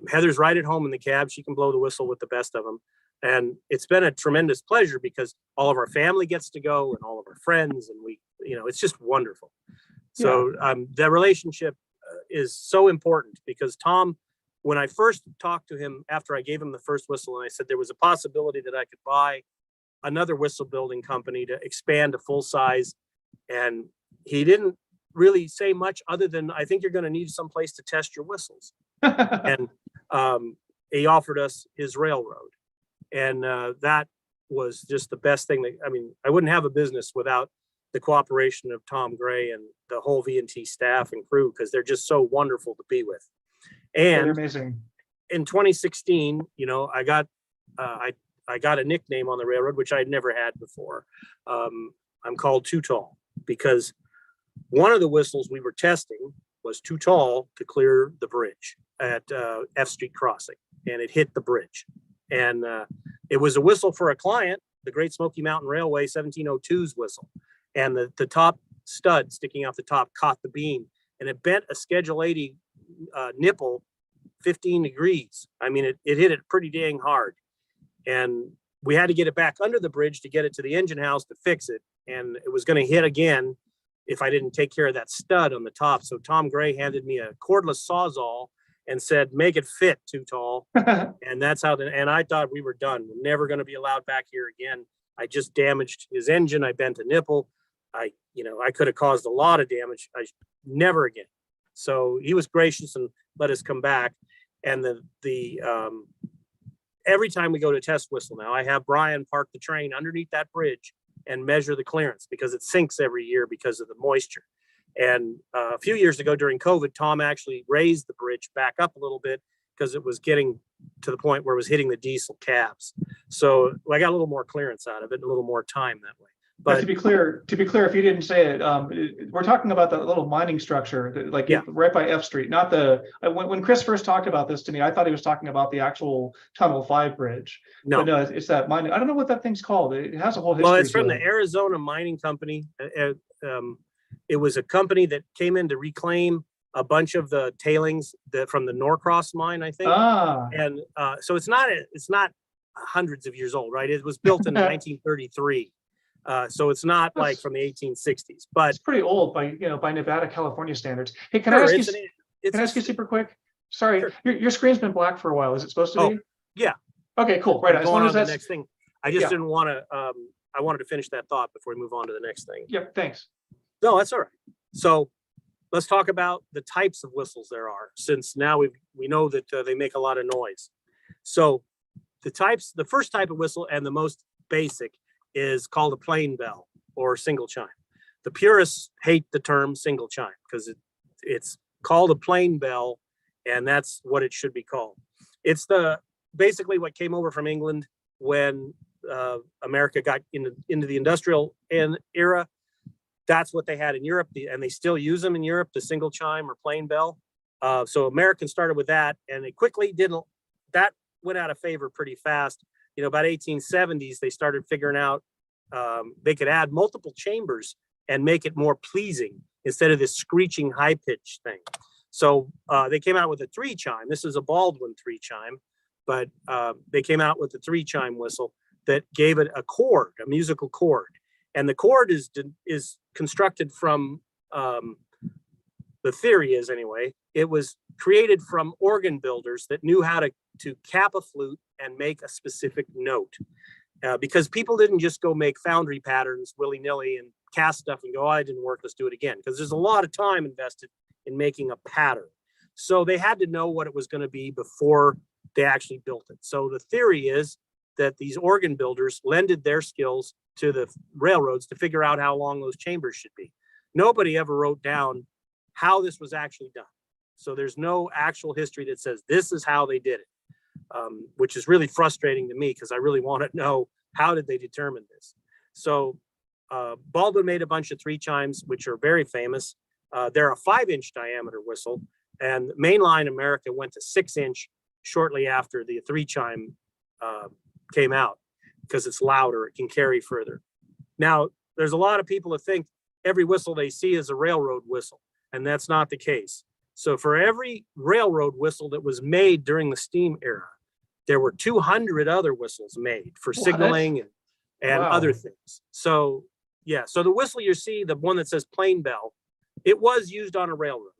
Heather's right at home in the cab. She can blow the whistle with the best of them. And it's been a tremendous pleasure because all of our family gets to go and all of our friends, and it's just wonderful. So the relationship is so important because Tom, when I first talked to him after I gave him the first whistle and I said there was a possibility that I could buy another whistle building company to expand to full size, and he didn't really say much other than, "I think you're going to need some place to test your whistles." And he offered us his railroad, and that was just the best thing. I wouldn't have a business without the cooperation of Tom Gray and the whole V&T staff and crew, because they're just so wonderful to be with. They're And amazing. in 2016, I got a nickname on the railroad, which I'd never had before. I'm called Too Tall because one of the whistles we were testing was too tall to clear the bridge at F Street Crossing, and it hit the bridge. And it was a whistle for a client, the Great Smoky Mountain Railway 1702's whistle. And the top stud sticking out the top caught the beam, and it bent a Schedule 80 nipple 15 degrees. It hit it pretty dang hard. And we had to get it back under the bridge to get it to the engine house to fix it. And it was going to hit again if I didn't take care of that stud on the top. So Tom Gray handed me a cordless Sawzall and said, "Make it fit, Too Tall." And that's how, and I thought we were done. We're never going to be allowed back here again. I just damaged his engine. I bent a nipple. I could have caused a lot of damage. Never again. So he was gracious and let us come back. And every time we go to test whistle now, I have Brian park the train underneath that bridge and measure the clearance because it sinks every year because of the moisture. And a few years ago during COVID, Tom actually raised the bridge back up a little bit because it was getting to the point where it was hitting the diesel cabs. So I got a little more clearance out of it, a little more time that way. But to be clear, if you didn't say it, we're talking about the little mining structure, right by F Street, not when Chris first talked about this to me, I thought he was talking about the actual Tunnel 5 bridge. No, but no, it's that mining. I don't know what that thing's called. It has a whole history. Well, it's from the Arizona Mining Company. It was a company that came in to reclaim a bunch of the tailings from the Norcross mine, I think. And so it's not hundreds of years old, right? It was built in 1933. So it's not like from the 1860s, but it's pretty old by Nevada, California standards. Hey, can I ask you super quick? Sorry, sure. Your screen's been black for a while. Is it supposed to be? Yeah. Okay, cool. Right. As long as that's the next thing. I just didn't want to. I wanted to finish that thought before we move on to the next thing. Yep. Thanks. No, that's all right. So let's talk about the types of whistles there are, since now we know that they make a lot of noise. So the first type of whistle and the most basic is called a plain bell or single chime. The purists hate the term single chime because it's called a plain bell, and that's what it should be called. It's basically what came over from England when America got into the industrial era. That's what they had in Europe, and they still use them in Europe, the single chime or plain bell. So Americans started with that, and it quickly that went out of favor pretty fast. About 1870s, they started figuring out they could add multiple chambers and make it more pleasing instead of this screeching high pitch thing. So they came out with a 3-chime. This is a Baldwin 3-chime, but they came out with a 3-chime whistle that gave it a chord, a musical chord. And the chord is constructed from, the theory is anyway, it was created from organ builders that knew how to cap a flute and make a specific note. Because people didn't just go make foundry patterns willy-nilly and cast stuff and go, "Oh, it didn't work, let's do it again." Because there's a lot of time invested in making a pattern. So they had to know what it was going to be before they actually built it. So the theory is that these organ builders lended their skills to the railroads to figure out how long those chambers should be. Nobody ever wrote down how this was actually done. So there's no actual history that says this is how they did it. Which is really frustrating to me because I really want to know how did they determine this. So Baldwin made a bunch of 3 chimes, which are very famous. They're a 5-inch diameter whistle, and mainline America went to 6-inch shortly after the 3 chime came out because it's louder, it can carry further. Now, there's a lot of people that think every whistle they see is a railroad whistle, and that's not the case. So for every railroad whistle that was made during the steam era, there were 200 other whistles made for signaling and Wow. other things. So yeah, so the whistle you see, the one that says plain bell, it was used on a railroad,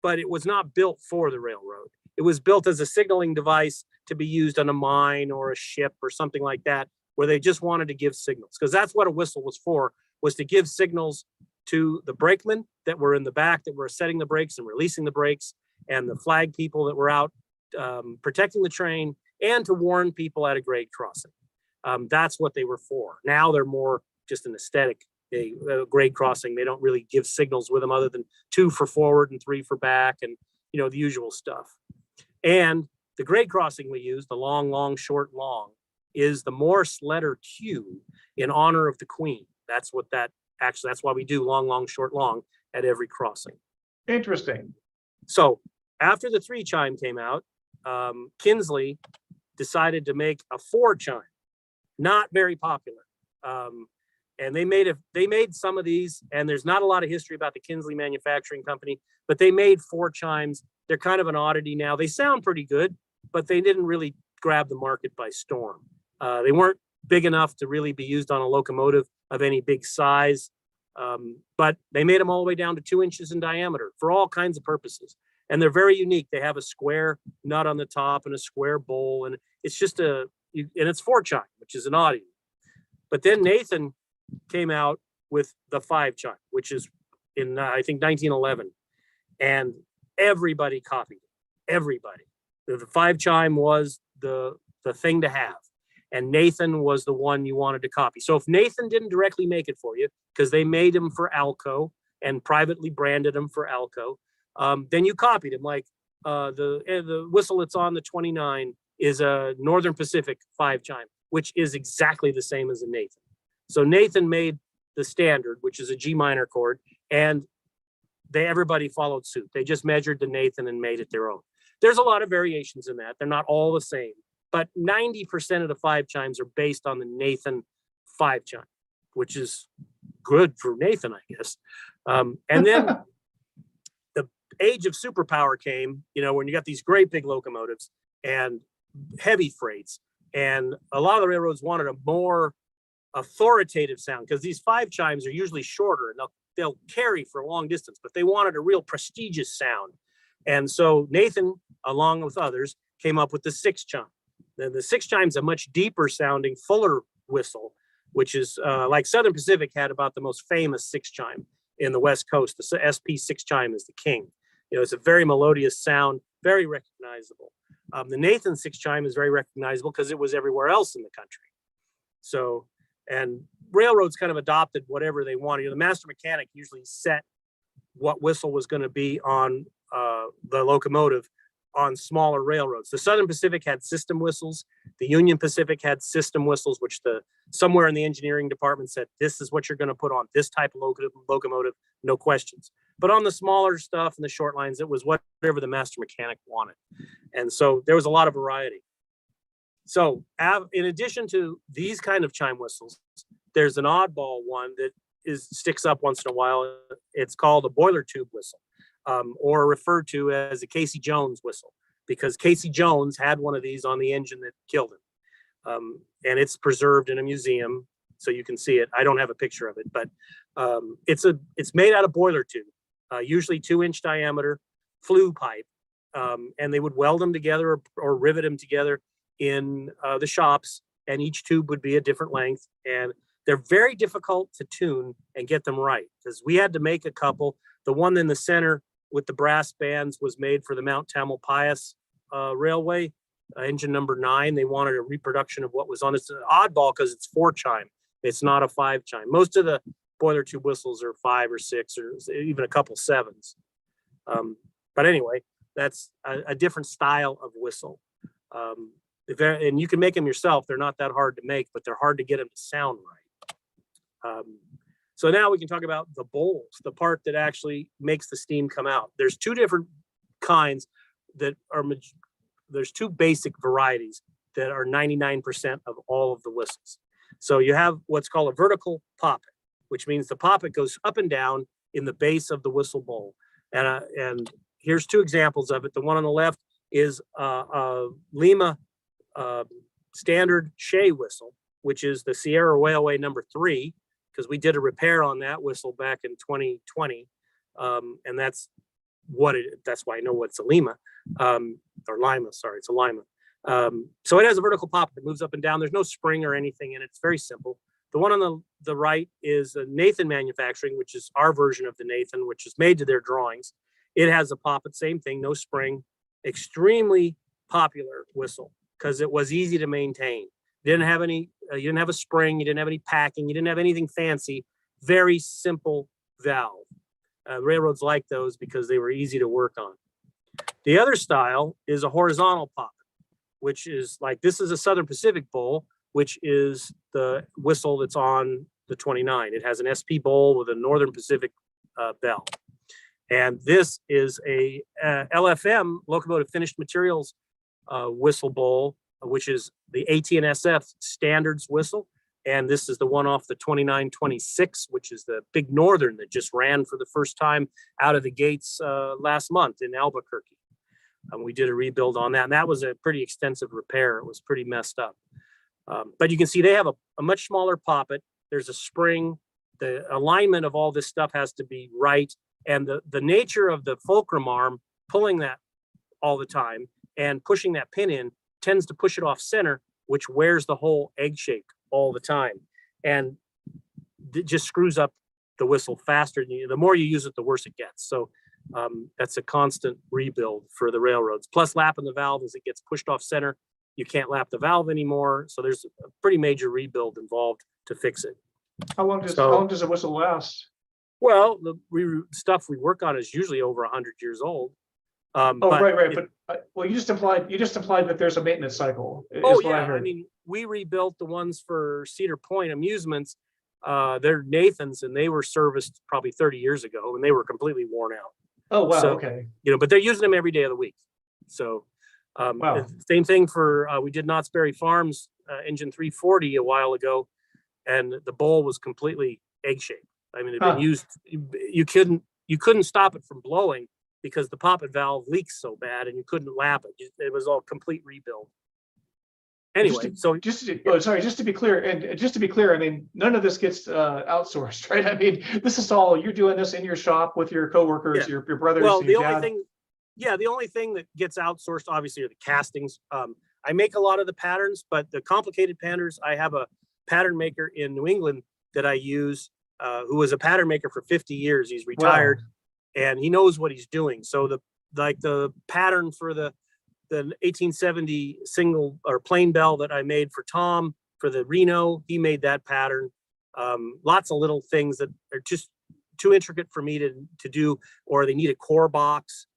but it was not built for the railroad. It was built as a signaling device to be used on a mine or a ship or something like that, where they just wanted to give signals, because that's what a whistle was for, was to give signals to the brakemen that were in the back that were setting the brakes and releasing the brakes, and the flag people that were out protecting the train, and to warn people at a grade crossing. That's what they were for. Now they're more just an aesthetic grade crossing. They don't really give signals with them other than 2 for forward and 3 for back, and the usual stuff. And the grade crossing we use, the long, long, short, long, is the Morse letter Q in honor of the Queen. That's why we do long, long, short, long at every crossing. Interesting. So after the 3 chime came out, Kinsley decided to make a 4 chime. Not very popular. And they made some of these, and there's not a lot of history about the Kinsley Manufacturing Company, but they made 4 chimes. They're kind of an oddity now. They sound pretty good, but they didn't really grab the market by storm. They weren't big enough to really be used on a locomotive of any big size, but they made them all the way down to 2 inches in diameter for all kinds of purposes. And they're very unique. They have a square nut on the top and a square bowl, and it's just and it's 4 chime, which is an oddity. But then Nathan came out with the 5 chime, which is in I think 1911, and everybody copied it. Everybody. The 5 chime was the thing to have, and Nathan was the one you wanted to copy. So if Nathan didn't directly make it for you, because they made them for Alco and privately branded them for Alco, then you copied him. Like the whistle that's on the 29 is a Northern Pacific 5 chime, which is exactly the same as a Nathan. So Nathan made the standard, which is a G minor chord, and everybody followed suit. They just measured the Nathan and made it their own. There's a lot of variations in that. They're not all the same, but 90% of the 5 chimes are based on the Nathan 5 chime, which is good for Nathan, I guess. And then the age of superpower came, when you got these great big locomotives and heavy freights, and a lot of the railroads wanted a more authoritative sound, because these 5 chimes are usually shorter and they'll carry for a long distance, but they wanted a real prestigious sound. And so Nathan, along with others, came up with the 6 chime. Then the 6 chime is a much deeper sounding, fuller whistle, which is like Southern Pacific had about the most famous 6 chime in the West Coast. The SP 6 chime is the king. It's a very melodious sound, very recognizable. The Nathan 6 chime is very recognizable because it was everywhere else in the country. So, and railroads kind of adopted whatever they wanted. The master mechanic usually set what whistle was going to be on the locomotive on smaller railroads. The Southern Pacific had system whistles. The Union Pacific had system whistles, which somewhere in the engineering department said, this is what you're going to put on this type of locomotive, no questions. But on the smaller stuff and the short lines, it was whatever the master mechanic wanted. And so there was a lot of variety. So in addition to these kind of chime whistles, there's an oddball one that sticks up once in a while. It's called a boiler tube whistle, or referred to as a Casey Jones whistle, because Casey Jones had one of these on the engine that killed him. And it's preserved in a museum, so you can see it. I don't have a picture of it, but it's made out of boiler tube, usually 2-inch diameter flue pipe. And they would weld them together or rivet them together in the shops, and each tube would be a different length. And they're very difficult to tune and get them right, because we had to make a couple. The one in the center with the brass bands was made for the Mount Tamalpais Railway, engine number 9. They wanted a reproduction of what was on it. It's an oddball because it's 4 chime. It's not a 5 chime. Most of the boiler tube whistles are 5 or 6 or even a couple 7s. But anyway, that's a different style of whistle. And you can make them yourself. They're not that hard to make, but they're hard to get them to sound right. So now we can talk about the bowls, the part that actually makes the steam come out. There's two different kinds that are, there's two basic varieties that are 99% of all of the whistles. So you have what's called a vertical poppet, which means the poppet goes up and down in the base of the whistle bowl. And here's two examples of it. The one on the left is a Lima standard Shea whistle, which is the Sierra Railway number 3, because we did a repair on that whistle back in 2020. And that's why I know what's a Lima, or Lima, sorry, it's a Lima. So it has a vertical pop that moves up and down. There's no spring or anything in it. It's very simple. The one on the right is Nathan Manufacturing, which is our version of the Nathan, which is made to their drawings. It has a poppet, same thing, no spring, extremely popular whistle because it was easy to maintain. Didn't have any, you didn't have a spring, you didn't have any packing, you didn't have anything fancy, very simple valve. Railroads like those because they were easy to work on. The other style is a horizontal poppet, which is like, this is a Southern Pacific bowl, which is the whistle that's on the 29. It has an SP bowl with a Northern Pacific bell. And this is a LFM, Locomotive Finished Materials whistle bowl, which is the AT&SF standards whistle. And this is the one off the 2926, which is the big Northern that just ran for the first time out of the gates last month in Albuquerque. We did a rebuild on that, and that was a pretty extensive repair. It was pretty messed up. But you can see they have a much smaller poppet. There's a spring. The alignment of all this stuff has to be right. And the nature of the fulcrum arm pulling that all the time and pushing that pin in tends to push it off center, which wears the whole egg shape all the time. And it just screws up the whistle faster. The more you use it, the worse it gets. So that's a constant rebuild for the railroads. Plus lapping the valve as it gets pushed off center. You can't lap the valve anymore. So there's a pretty major rebuild involved to fix it. How long does a whistle last? Well, the stuff we work on is usually over 100 years old. Right. But well, you just implied that there's a maintenance cycle. Oh yeah, I mean, we rebuilt the ones for Cedar Point Amusements. They're Nathan's, and they were serviced probably 30 years ago, and they were completely worn out. Oh wow, so, okay. But they're using them every day of the week. So wow. Same thing for we did Knott's Berry Farms engine 340 a while ago, and the bowl was completely egg shaped. I mean, it'd been used. You couldn't stop it from blowing because the poppet valve leaks so bad, and you couldn't lap it. It was all complete rebuild. Anyway, just to be clear, I mean, none of this gets outsourced, right? I mean, this is all you're doing this in your shop with your coworkers, your brothers. Well, the only thing that gets outsourced obviously are the castings. I make a lot of the patterns, but the complicated patterns, I have a pattern maker in New England that I use, who was a pattern maker for 50 years. He's retired. Wow. And he knows what he's doing. So the pattern for the 1870 single or plain bell that I made for Tom for the Reno, he made that pattern. Lots of little things that are just too intricate for me to do, or they need a core box.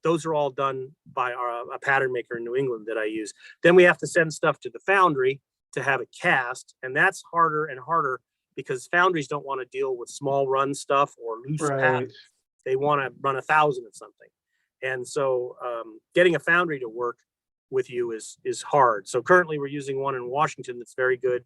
Those are all done by a pattern maker in New England that I use. Then we have to send stuff to the foundry to have it cast, and that's harder and harder because foundries don't want to deal with small run stuff or loose patterns. They want to run 1,000 of something. And so getting a foundry to work with you is hard. So currently we're using one in Washington that's very good.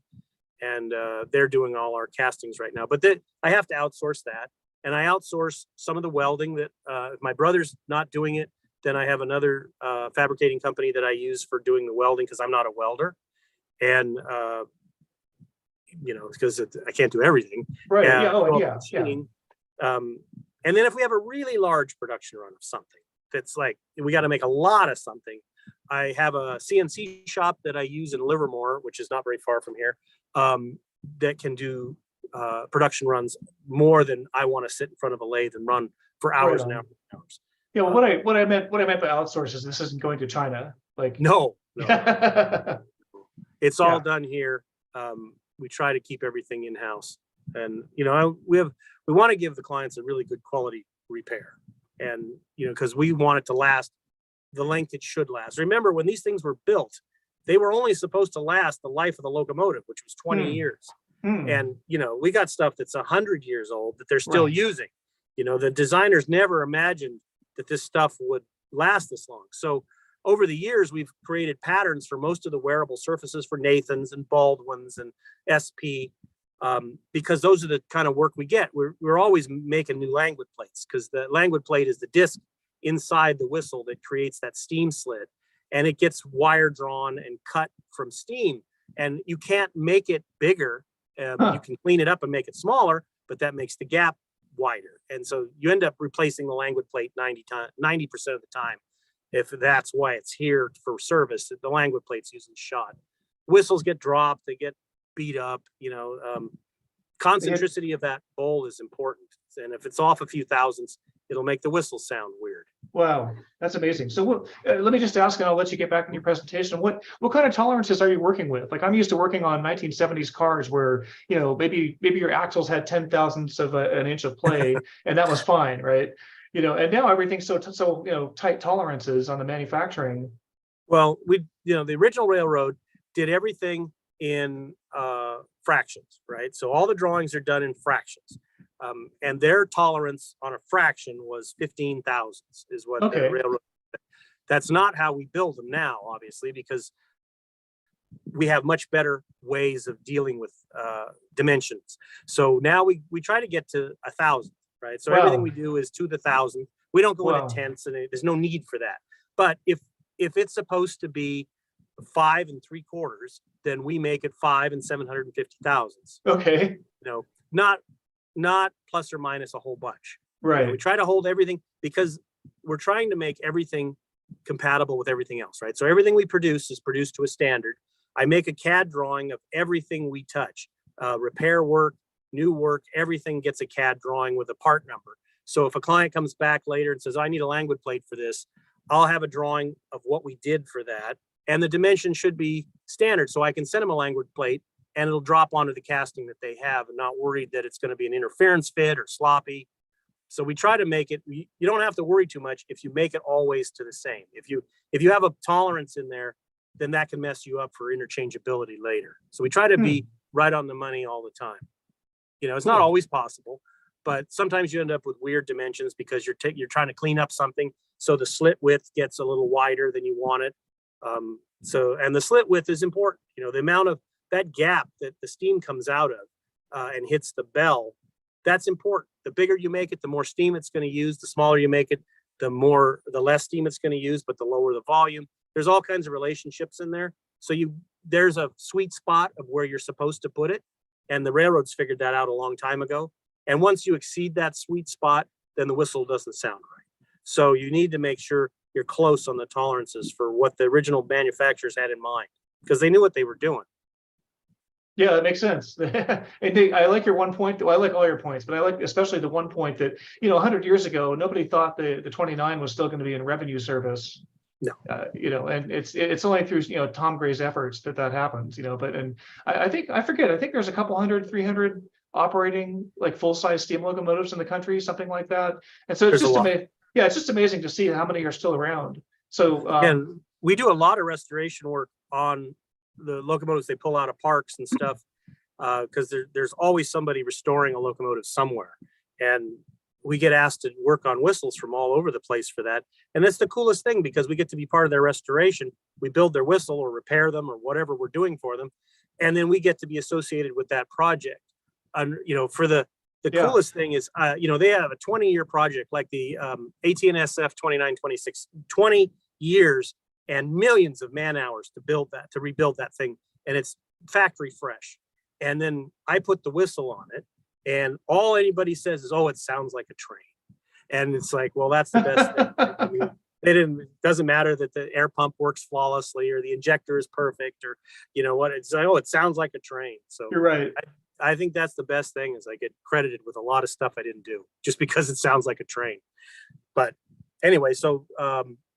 And they're doing all our castings right now. But I have to outsource that. And I outsource some of the welding that if my brother's not doing it, then I have another fabricating company that I use for doing the welding because I'm not a welder. And, because I can't do everything. Right. And then if we have a really large production run of something that's like, we got to make a lot of something. I have a CNC shop that I use in Livermore, which is not very far from here, that can do production runs more than I want to sit in front of a lathe and run for hours and hours and hours. Yeah, what I meant by outsource is this isn't going to China. Like no. It's all done here. We try to keep everything in-house. And we want to give the clients a really good quality repair, and because we want it to last the length it should last. Remember, when these things were built, they were only supposed to last the life of the locomotive, which was 20 years. Hmm. And, we got stuff that's 100 years old that they're still Right. using. The designers never imagined that this stuff would last this long. So over the years, we've created patterns for most of the wearable surfaces for Nathans and Baldwins and SP, because those are the kind of work we get. We're always making new languid plates, because the languid plate is the disc inside the whistle that creates that steam slit, and it gets wire drawn and cut from steam. And you can't make it bigger. You can clean it up and make it smaller, but that makes the gap wider. And so you end up replacing the languid plate 90% of the time. If that's why it's here for service, the languid plate's usually shot. Whistles get dropped, they get beat up, concentricity of that bowl is important. And if it's off a few thousandths, it'll make the whistle sound weird. Wow, that's amazing. So let me just ask, and I'll let you get back in your presentation. What kind of tolerances are you working with? Like, I'm used to working on 1970s cars where, maybe your axles had 10 thousandths of an inch of play, and that was fine, right? And now everything's so tight tolerances on the manufacturing. Well, the original railroad did everything in fractions, right? So all the drawings are done in fractions. And their tolerance on a fraction was 15 thousandths is what Okay. the railroad. That's not how we build them now, obviously, because we have much better ways of dealing with dimensions. So now we try to get to 1,000, right? So Wow. everything we do is to the 1,000. We don't go Wow. into tenths, and there's no need for that. But if it's supposed to be 5 3/4, then we make it 5 750 thousandths. Okay. Not plus or minus a whole bunch. Right. We try to hold everything because we're trying to make everything compatible with everything else, right? So everything we produce is produced to a standard. I make a CAD drawing of everything we touch, repair work, new work, everything gets a CAD drawing with a part number. So if a client comes back later and says, I need a languid plate for this, I'll have a drawing of what we did for that. And the dimension should be standard. So I can send them a languid plate and it'll drop onto the casting that they have, and not worried that it's going to be an interference fit or sloppy. So we try to make it, you don't have to worry too much if you make it always to the same. If you have a tolerance in there, then that can mess you up for interchangeability later. So we try to be right on the money all the time. It's not always possible, but sometimes you end up with weird dimensions because you're trying to clean up something. So the slit width gets a little wider than you want it. And the slit width is important. The amount of that gap that the steam comes out of and hits the bell, that's important. The bigger you make it, the more steam it's going to use. The smaller you make it, the less steam it's going to use, but the lower the volume. There's all kinds of relationships in there. So there's a sweet spot of where you're supposed to put it. And the railroads figured that out a long time ago. And once you exceed that sweet spot, then the whistle doesn't sound right. So you need to make sure you're close on the tolerances for what the original manufacturers had in mind, because they knew what they were doing. Yeah, that makes sense. Indeed, I like your one point. Well, I like all your points, but I like especially the one point that 100 years ago, nobody thought the 29 was still going to be in revenue service. No. And it's only through Tom Gray's efforts that happens. But I think there's a couple 300 operating like full size steam locomotives in the country, something like that. And so it's just amazing. Yeah, it's just amazing to see how many are still around. So and we do a lot of restoration work on the locomotives they pull out of parks and stuff, because there's always somebody restoring a locomotive somewhere, and we get asked to work on whistles from all over the place for that. And it's the coolest thing because we get to be part of their restoration. We build their whistle or repair them or whatever we're doing for them, and then we get to be associated with that project. And for the coolest thing is, they have a 20-year project like the AT&SF 2926, 20 years and millions of man hours to rebuild that thing. And it's factory fresh. And then I put the whistle on it, and all anybody says is, oh, it sounds like a train. And it's like, well, that's the best thing. I mean, it doesn't matter that the air pump works flawlessly or the injector is perfect or, what, it's like, oh, it sounds like a train. So you're right. I think that's the best thing is I get credited with a lot of stuff I didn't do just because it sounds like a train. But anyway, so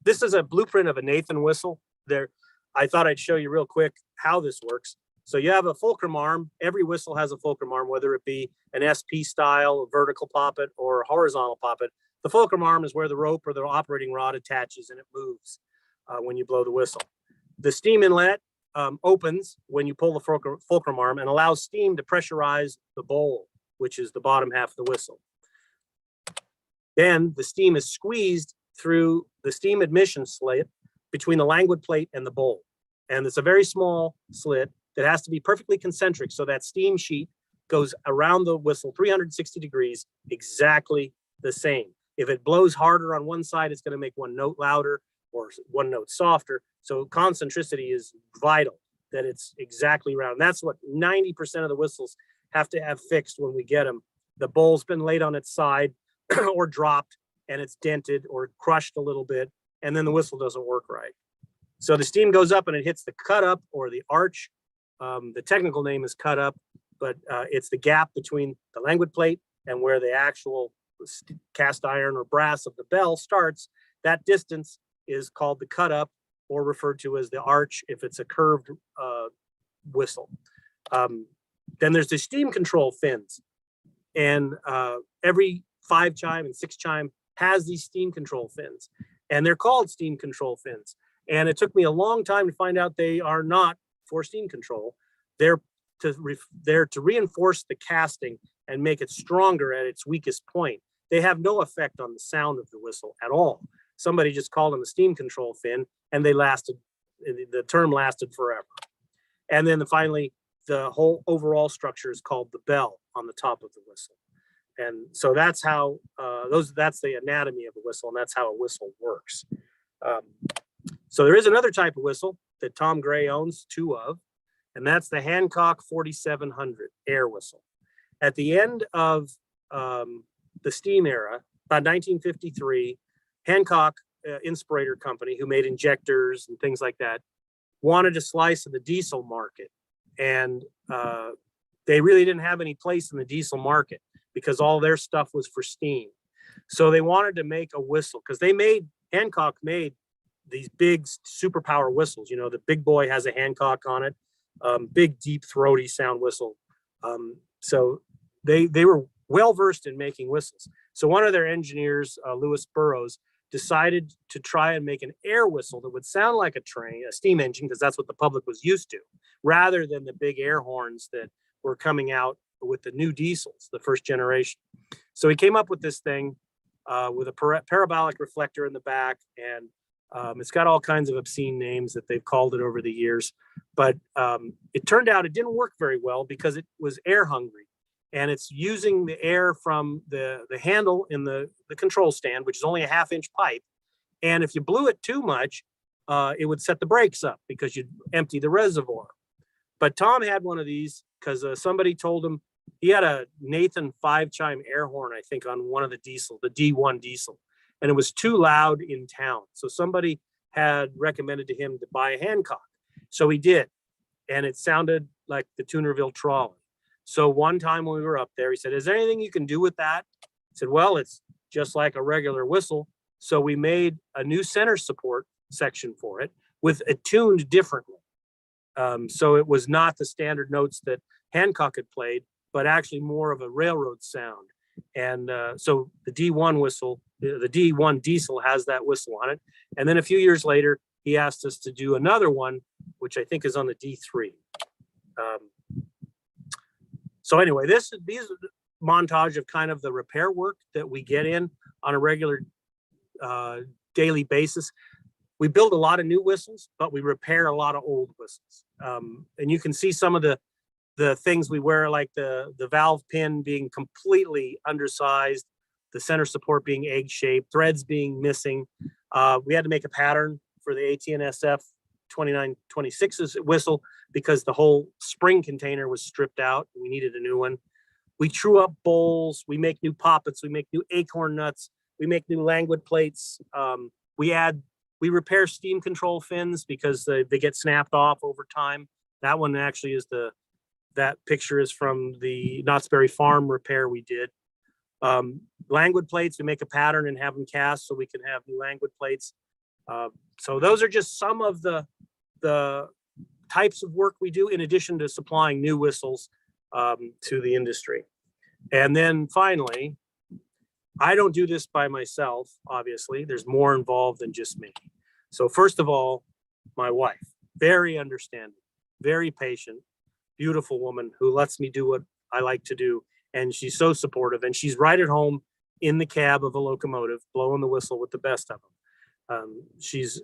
this is a blueprint of a Nathan whistle there. I thought I'd show you real quick how this works. So you have a fulcrum arm. Every whistle has a fulcrum arm, whether it be an SP style, a vertical poppet, or a horizontal poppet. The fulcrum arm is where the rope or the operating rod attaches and it moves when you blow the whistle. The steam inlet opens when you pull the fulcrum arm and allows steam to pressurize the bowl, which is the bottom half of the whistle. Then the steam is squeezed through the steam admission slit between the languid plate and the bowl. And it's a very small slit that has to be perfectly concentric, so that steam sheet goes around the whistle 360 degrees, exactly the same. If it blows harder on one side, it's going to make one note louder or one note softer. So concentricity is vital, that it's exactly round. And that's what 90% of the whistles have to have fixed when we get them. The bowl's been laid on its side or dropped, and it's dented or crushed a little bit, and then the whistle doesn't work right. So the steam goes up and it hits the cut up or the arch. The technical name is cut up, but it's the gap between the languid plate and where the actual cast iron or brass of the bell starts. That distance is called the cut up, or referred to as the arch if it's a curved whistle. Then there's the steam control fins, and every 5 chime and 6 chime has these steam control fins, and they're called steam control fins. And it took me a long time to find out they are not for steam control. They're to reinforce the casting and make it stronger at its weakest point. They have no effect on the sound of the whistle at all. Somebody just called them a steam control fin, and they lasted, the term lasted forever. And then finally, the whole overall structure is called the bell on the top of the whistle. And so that's how, that's the anatomy of a whistle, and that's how a whistle works. So there is another type of whistle that Tom Gray owns 2 of, and that's the Hancock 4700 air whistle. At the end of the steam era, about 1953, Hancock Inspirator Company, who made injectors and things like that, wanted a slice of the diesel market. And they really didn't have any place in the diesel market because all their stuff was for steam. So they wanted to make a whistle, because Hancock made these big superpower whistles. You know, the big boy has a Hancock on it, big, deep, throaty sound whistle. So they were well-versed in making whistles. So one of their engineers, Louis Burroughs, decided to try and make an air whistle that would sound like a train, a steam engine, because that's what the public was used to, rather than the big air horns that were coming out with the new diesels, the first generation. So he came up with this thing with a parabolic reflector in the back, and it's got all kinds of obscene names that they've called it over the years. But it turned out it didn't work very well because it was air hungry. And it's using the air from the handle in the control stand, which is only a 1/2-inch pipe. And if you blew it too much, it would set the brakes up because you'd empty the reservoir. But Tom had one of these because somebody told him he had a Nathan 5-chime air horn, I think, on one of the diesel, the D1 diesel, and it was too loud in town. So somebody had recommended to him to buy a Hancock. So he did, and it sounded like the Tunerville trolley. So one time when we were up there, he said, "Is there anything you can do with that?" I said, "Well, it's just like a regular whistle." So we made a new center support section for it with it tuned differently. So it was not the standard notes that Hancock had played, but actually more of a railroad sound. And so the D1 whistle, the D1 diesel has that whistle on it. And then a few years later, he asked us to do another one, which I think is on the D3. So anyway, these are the montage of kind of the repair work that we get in on a regular daily basis. We build a lot of new whistles, but we repair a lot of old whistles. And you can see some of the things we wear, like the valve pin being completely undersized, the center support being egg-shaped, threads being missing. We had to make a pattern for the AT&SF 2926's whistle because the whole spring container was stripped out. We needed a new one. We true up bowls. We make new poppets. We make new acorn nuts. We make new languid plates. We repair steam control fins because they get snapped off over time. That one actually is that picture is from the Knott's Berry Farm repair we did. Languid plates, we make a pattern and have them cast so we can have new languid plates. So those are just some of the types of work we do in addition to supplying new whistles to the industry. And then finally, I don't do this by myself, obviously. There's more involved than just me. So first of all, my wife. very understanding, very patient, beautiful woman who lets me do what I like to do. And she's so supportive, and she's right at home in the cab of a locomotive, blowing the whistle with the best of them. She's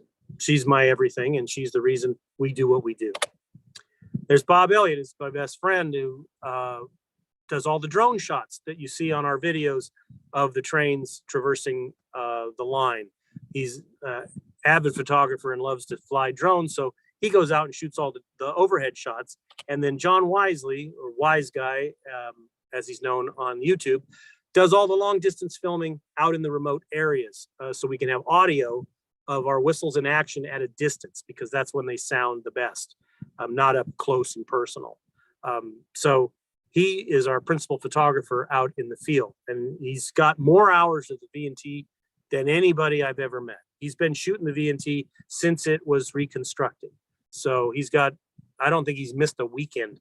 my everything, and she's the reason we do what we do. There's Bob Elliott, is my best friend, who does all the drone shots that you see on our videos of the trains traversing the line. He's avid photographer and loves to fly drones, so he goes out and shoots all the overhead shots. And then John Wisely, or Wise Guy, as he's known on YouTube, does all the long distance filming out in the remote areas, so we can have audio of our whistles in action at a distance, because that's when they sound the best, not up close and personal. So he is our principal photographer out in the field, and he's got more hours of the V&T than anybody I've ever met. He's been shooting the V&T since it was reconstructed. So he's got, I don't think he's missed a weekend.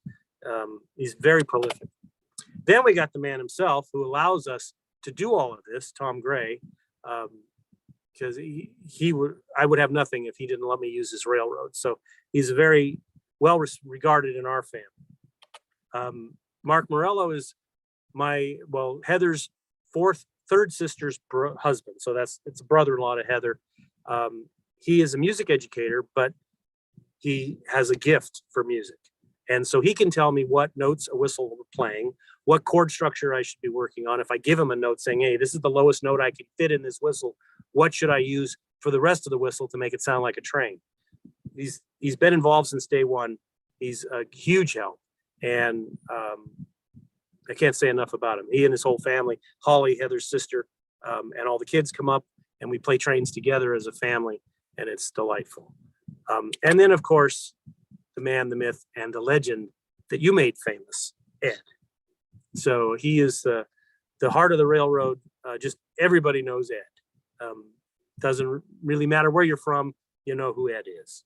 He's very prolific. Then we got the man himself, who allows us to do all of this, Tom Gray, because I would have nothing if he didn't let me use his railroad. So he's very well regarded in our family. Mark Morello is Heather's third sister's husband. So it's a brother-in-law to Heather. He is a music educator, but he has a gift for music. And so he can tell me what notes a whistle we're playing, what chord structure I should be working on. If I give him a note saying, hey, this is the lowest note I can fit in this whistle, what should I use for the rest of the whistle to make it sound like a train? He's been involved since day one. He's a huge help. And I can't say enough about him. He and his whole family, Holly, Heather's sister, and all the kids come up, and we play trains together as a family, and it's delightful. And then, of course, the man, the myth, and the legend that you made famous, Ed. So he is the heart of the railroad. Just everybody knows Ed. Doesn't really matter where you're from, you know who Ed is.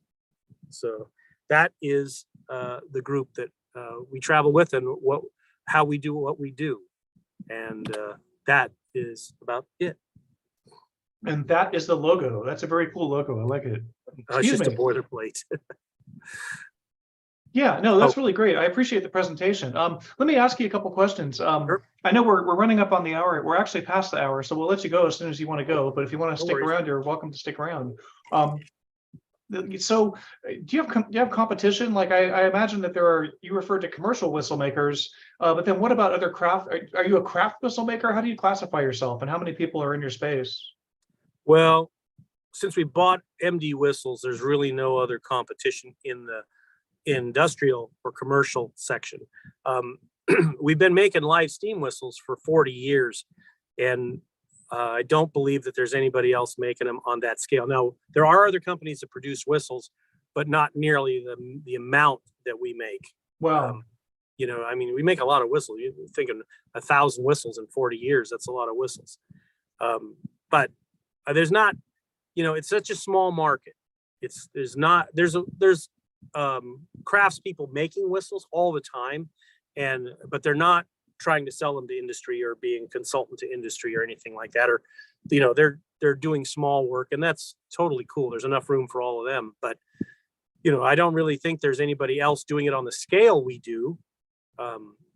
So that is the group that we travel with, and how we do what we do. And that is about it. And that is the logo. That's a very cool logo. I like it. It's just a boilerplate. Yeah, no, that's really great. I appreciate the presentation. Let me ask you a couple questions. Sure. I know we're running up on the hour. We're actually past the hour, so we'll let you go as soon as you want to go. But if you want to No stick worries. around, you're welcome to stick around. So do you have competition? Like I imagine that you referred to commercial whistle makers, but then what about other craft? Are you a craft whistle maker? How do you classify yourself, and how many people are in your space? Well, since we bought MD Whistles, there's really no other competition in the industrial or commercial section. We've been making live steam whistles for 40 years, and I don't believe that there's anybody else making them on that scale. Now, there are other companies that produce whistles, but not nearly the amount that we make. Wow. I mean, we make a lot of whistles. You're thinking 1,000 whistles in 40 years. That's a lot of whistles. But there's not, it's such a small market. There's craftspeople making whistles all the time, but they're not trying to sell them to industry or being consultant to industry or anything like that. Or, they're doing small work, and that's totally cool. There's enough room for all of them. But, I don't really think there's anybody else doing it on the scale we do,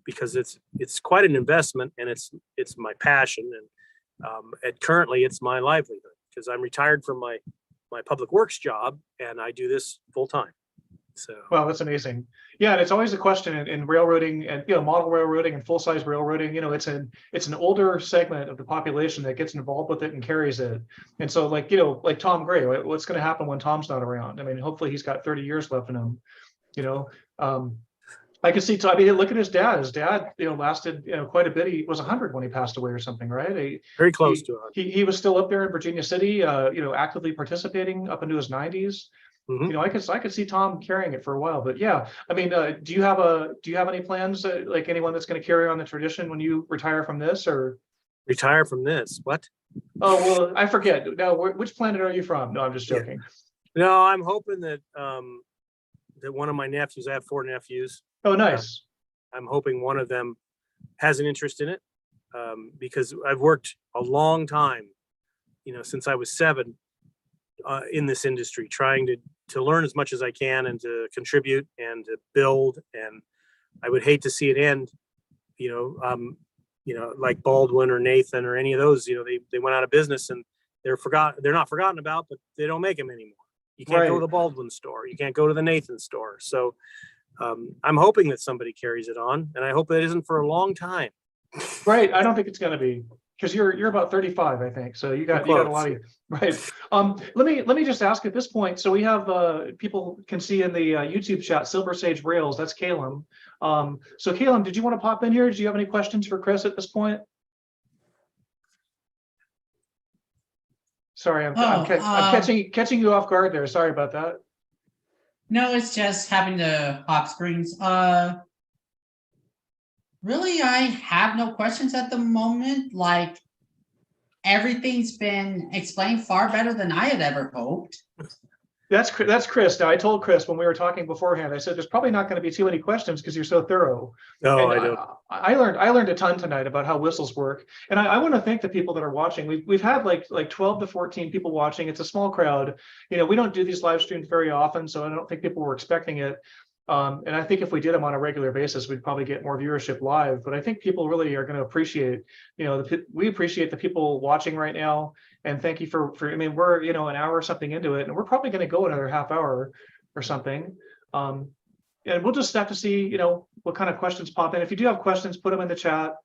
because it's quite an investment, and it's my passion. And currently it's my livelihood, because I'm retired from my public works job, and I do this full time. So, well, that's amazing. Yeah, and it's always a question in railroading and model railroading and full-size railroading. It's an older segment of the population that gets involved with it and carries it. And so, like Tom Gray, what's going to happen when Tom's not around? I mean, hopefully he's got 30 years left in him. I can see. I mean, look at his dad. His dad, lasted quite a bit. He was 100 when he passed away, or something, right? Very close to it. He was still up there in Virginia City, actively participating up into his 90s. Mm-hmm. I could see Tom carrying it for a while. But yeah, I mean, do you have any plans, like anyone that's going to carry on the tradition when you retire from this, or retire from this? What? Oh, well, I forget. No, which planet are you from? No, I'm just joking. Yeah. No, I'm hoping that that one of my nephews, I have 4 nephews. Oh, nice. I'm hoping one of them has an interest in it, because I've worked a long time, since I was 7, in this industry, trying to learn as much as I can and to contribute and to build. And I would hate to see it end, like Baldwin or Nathan or any of those, they went out of business and they're not forgotten about, but they don't make them anymore. You can't go to the Baldwin store. You can't go to the Nathan store. So I'm hoping that somebody carries it on, and I hope that isn't for a long time. Right. I don't think it's going to be, because you're about 35, I think. So you got a lot of, right. Let me just ask at this point. So we have people can see in the YouTube chat, Silver Sage Rails. That's Calum. So Calum, did you want to pop in here? Do you have any questions for Chris at this point? Sorry, I'm catching you off guard there. Sorry about that. No, it's just having to hop screens. Really, I have no questions at the moment. Like, everything's been explained far better than I had ever hoped. That's Chris. Now, I told Chris when we were talking beforehand, I said, there's probably not going to be too many questions because you're so thorough. No, And I don't. I learned a ton tonight about how whistles work. And I want to thank the people that are watching. We've had like 12 to 14 people watching. It's a small crowd. We don't do these live streams very often, so I don't think people were expecting it. And I think if we did them on a regular basis, we'd probably get more viewership live. But I think people really are going to appreciate, we appreciate the people watching right now. And thank you for we're, an hour or something into it, and we're probably going to go another half hour or something. And we'll just have to see, what kind of questions pop in. If you do have questions, put them in the chat.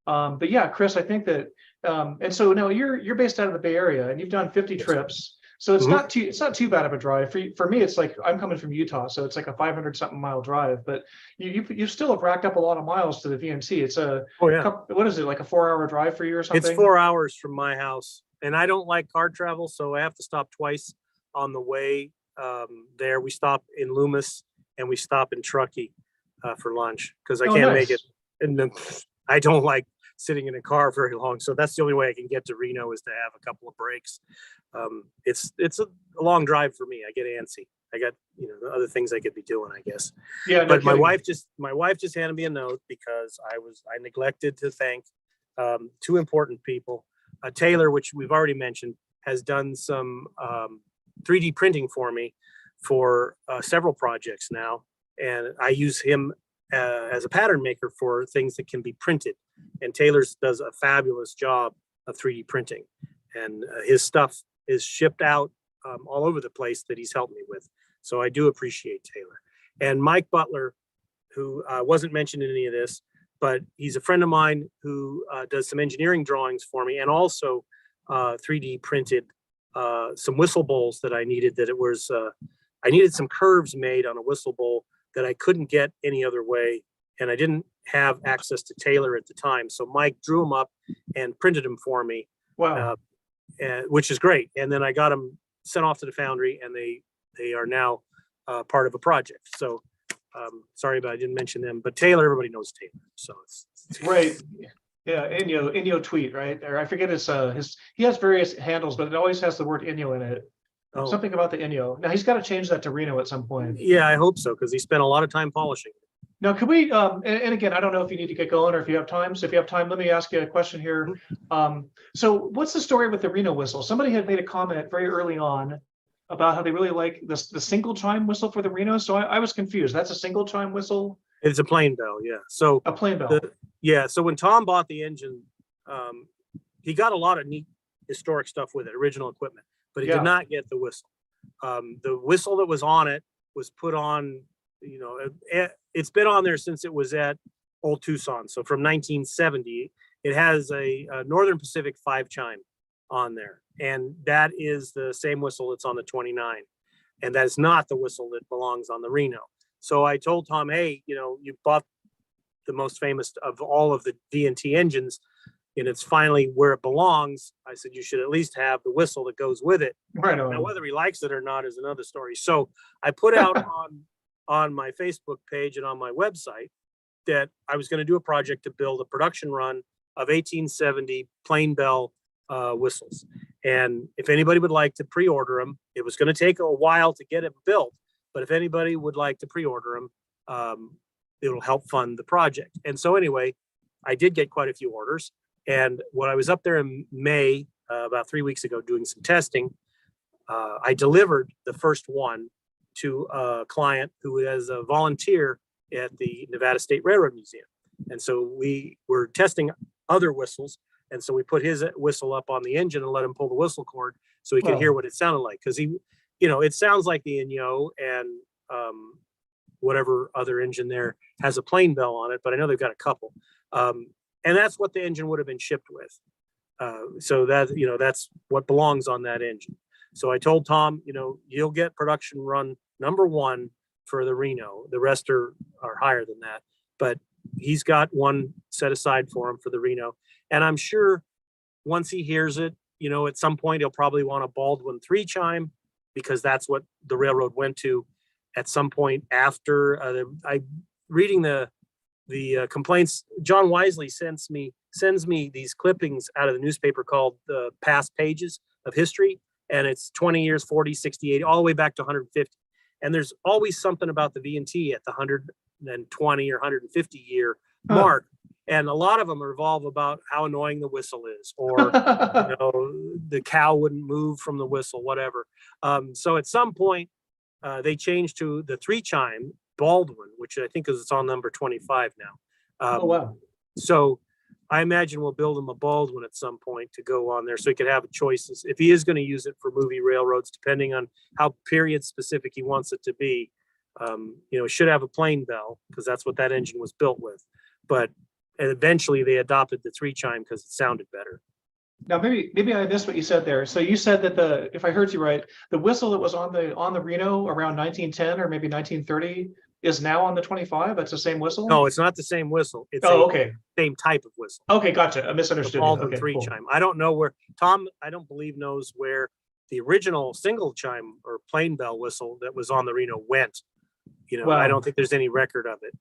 But yeah, Chris, I think that, and so no, you're based out of the Bay Area and you've done 50 trips. So it's not too bad of a drive for me. It's like I'm coming from Utah, so it's like a 500 something mile drive. But you still have racked up a lot of miles to the VMC. It's what is it, like a 4-hour drive for you or something? It's 4 hours from my house, and I don't like car travel, so I have to stop twice on the way there. We stop in Loomis and we stop in Truckee for lunch because I can't make it, and then I don't like sitting in a car very long. So that's the only way I can get to Reno is to have a couple of breaks. It's a long drive for me. I get antsy. I got, other things I could be doing, I guess. Yeah. But my wife just handed me a note because I neglected to thank two important people. Taylor, which we've already mentioned, has done some 3D printing for me for several projects now. And I use him as a pattern maker for things that can be printed. And Taylor's does a fabulous job of 3D printing. And his stuff is shipped out all over the place that he's helped me with. So I do appreciate Taylor. And Mike Butler, who wasn't mentioned in any of this, but he's a friend of mine who does some engineering drawings for me and also 3D printed some whistle bowls that I needed. I needed some curves made on a whistle bowl that I couldn't get any other way. And I didn't have access to Taylor at the time. So Mike drew them up and printed them for me. Wow. Which is great. And then I got them sent off to the foundry, and they are now part of a project. So sorry, but I didn't mention them. But Taylor, everybody knows Taylor. So it's right. Yeah, Inyo tweet, right? Or I forget he has various handles, but it always has the word Inyo in it. Oh. Something about the Inyo. Now he's got to change that to Reno at some point. Yeah, I hope so, because he spent a lot of time polishing. Now, could we, and again, I don't know if you need to get going or if you have time. So if you have time, let me ask you a question here. So what's the story with the Reno whistle? Somebody had made a comment very early on about how they really like the single chime whistle for the Reno. So I was confused. That's a single chime whistle? It's a plain bell, yeah. So a plain bell. So when Tom bought the engine, he got a lot of neat historic stuff with it, original equipment, but he did not get the whistle. The whistle that was on it was put on, it's been on there since it was at Old Tucson. So from 1970, it has a Northern Pacific 5 chime on there. And that is the same whistle that's on the 29. And that is not the whistle that belongs on the Reno. So I told Tom, hey, you bought the most famous of all of the D&T engines, and it's finally where it belongs. I said, you should at least have the whistle that goes with it. Right on. Now, whether he likes it or not is another story. So I put out on my Facebook page and on my website that I was going to do a project to build a production run of 1870 plain bell whistles. And if anybody would like to pre-order them, it was going to take a while to get it built. But if anybody would like to pre-order them, it'll help fund the project. And so anyway, I did get quite a few orders. And when I was up there in May, about 3 weeks ago, doing some testing, I delivered the first one to a client who is a volunteer at the Nevada State Railroad Museum. And so we were testing other whistles. And so we put his whistle up on the engine and let him pull the whistle cord so he could hear what it sounded like. Because he, it sounds like the Inyo and whatever other engine there has a plain bell on it, but I know they've got a couple. And that's what the engine would have been shipped with. So that, that's what belongs on that engine. So I told Tom, you'll get production run number 1 for the Reno. The rest are higher than that, but he's got one set aside for him for the Reno. And I'm sure once he hears it, at some point he'll probably want a Baldwin 3 chime, because that's what the railroad went to at some point after. Reading the complaints. John Wisely sends me these clippings out of the newspaper called the Past Pages of History. And it's 20 years, 40, 60, 80, all the way back to 150. And there's always something about the V&T at the 120 or 150 year mark. And a lot of them revolve about how annoying the whistle is, or the cow wouldn't move from the whistle, whatever. So at some point, they changed to the 3 chime Baldwin, which I think is on number 25 now. Oh, wow. So I imagine we'll build him a Baldwin at some point to go on there, so he could have choices if he is going to use it for movie railroads, depending on how period specific he wants it to be. It should have a plain bell because that's what that engine was built with. But eventually they adopted the 3 chime because it sounded better. Now, maybe I missed what you said there. So you said that if I heard you right, the whistle that was on the Reno around 1910 or maybe 1930 is now on the 25. That's the same whistle? No, it's not the same whistle. It's okay. Same type of whistle. Okay, gotcha. I misunderstood. Baldwin Okay, 3 cool. chime. I don't know where Tom, I don't believe, knows where the original single chime or plain bell whistle that was on the Reno went. Wow. I don't think there's any record of it.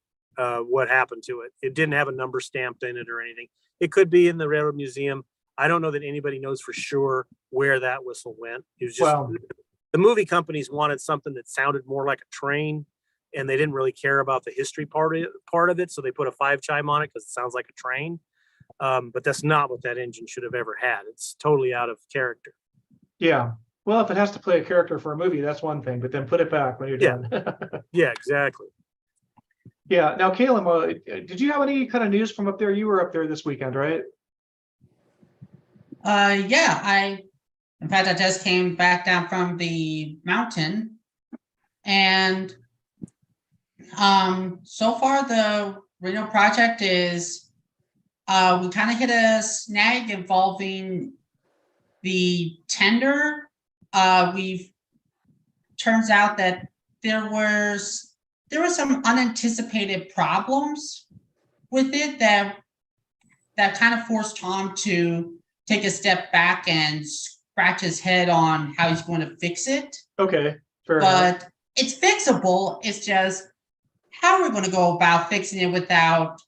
What happened to it? It didn't have a number stamped in it or anything. It could be in the Railroad Museum. I don't know that anybody knows for sure where that whistle went. It was just the movie companies wanted something that sounded more like a train, and they didn't really care about the history part of it. So they put a 5 chime on it because it sounds like a train. But that's not what that engine should have ever had. It's totally out of character. Yeah. Well, if it has to play a character for a movie, that's one thing, but then put it back when you're done. Yeah, exactly. Yeah. Now, Caleb, did you have any kind of news from up there? You were up there this weekend, right? Yeah, in fact, I just came back down from the mountain, and so far the Reno project is, we kind of hit a snag involving the tender. Turns out that there were some unanticipated problems with it that kind of forced Tom to take a step back and scratch his head on how he's going to fix it. Okay, fair enough. But it's fixable. It's just how are we going to go about fixing it without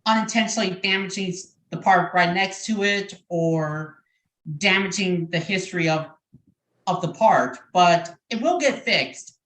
unintentionally damaging the part right next to it or damaging the history of the part. But it will get fixed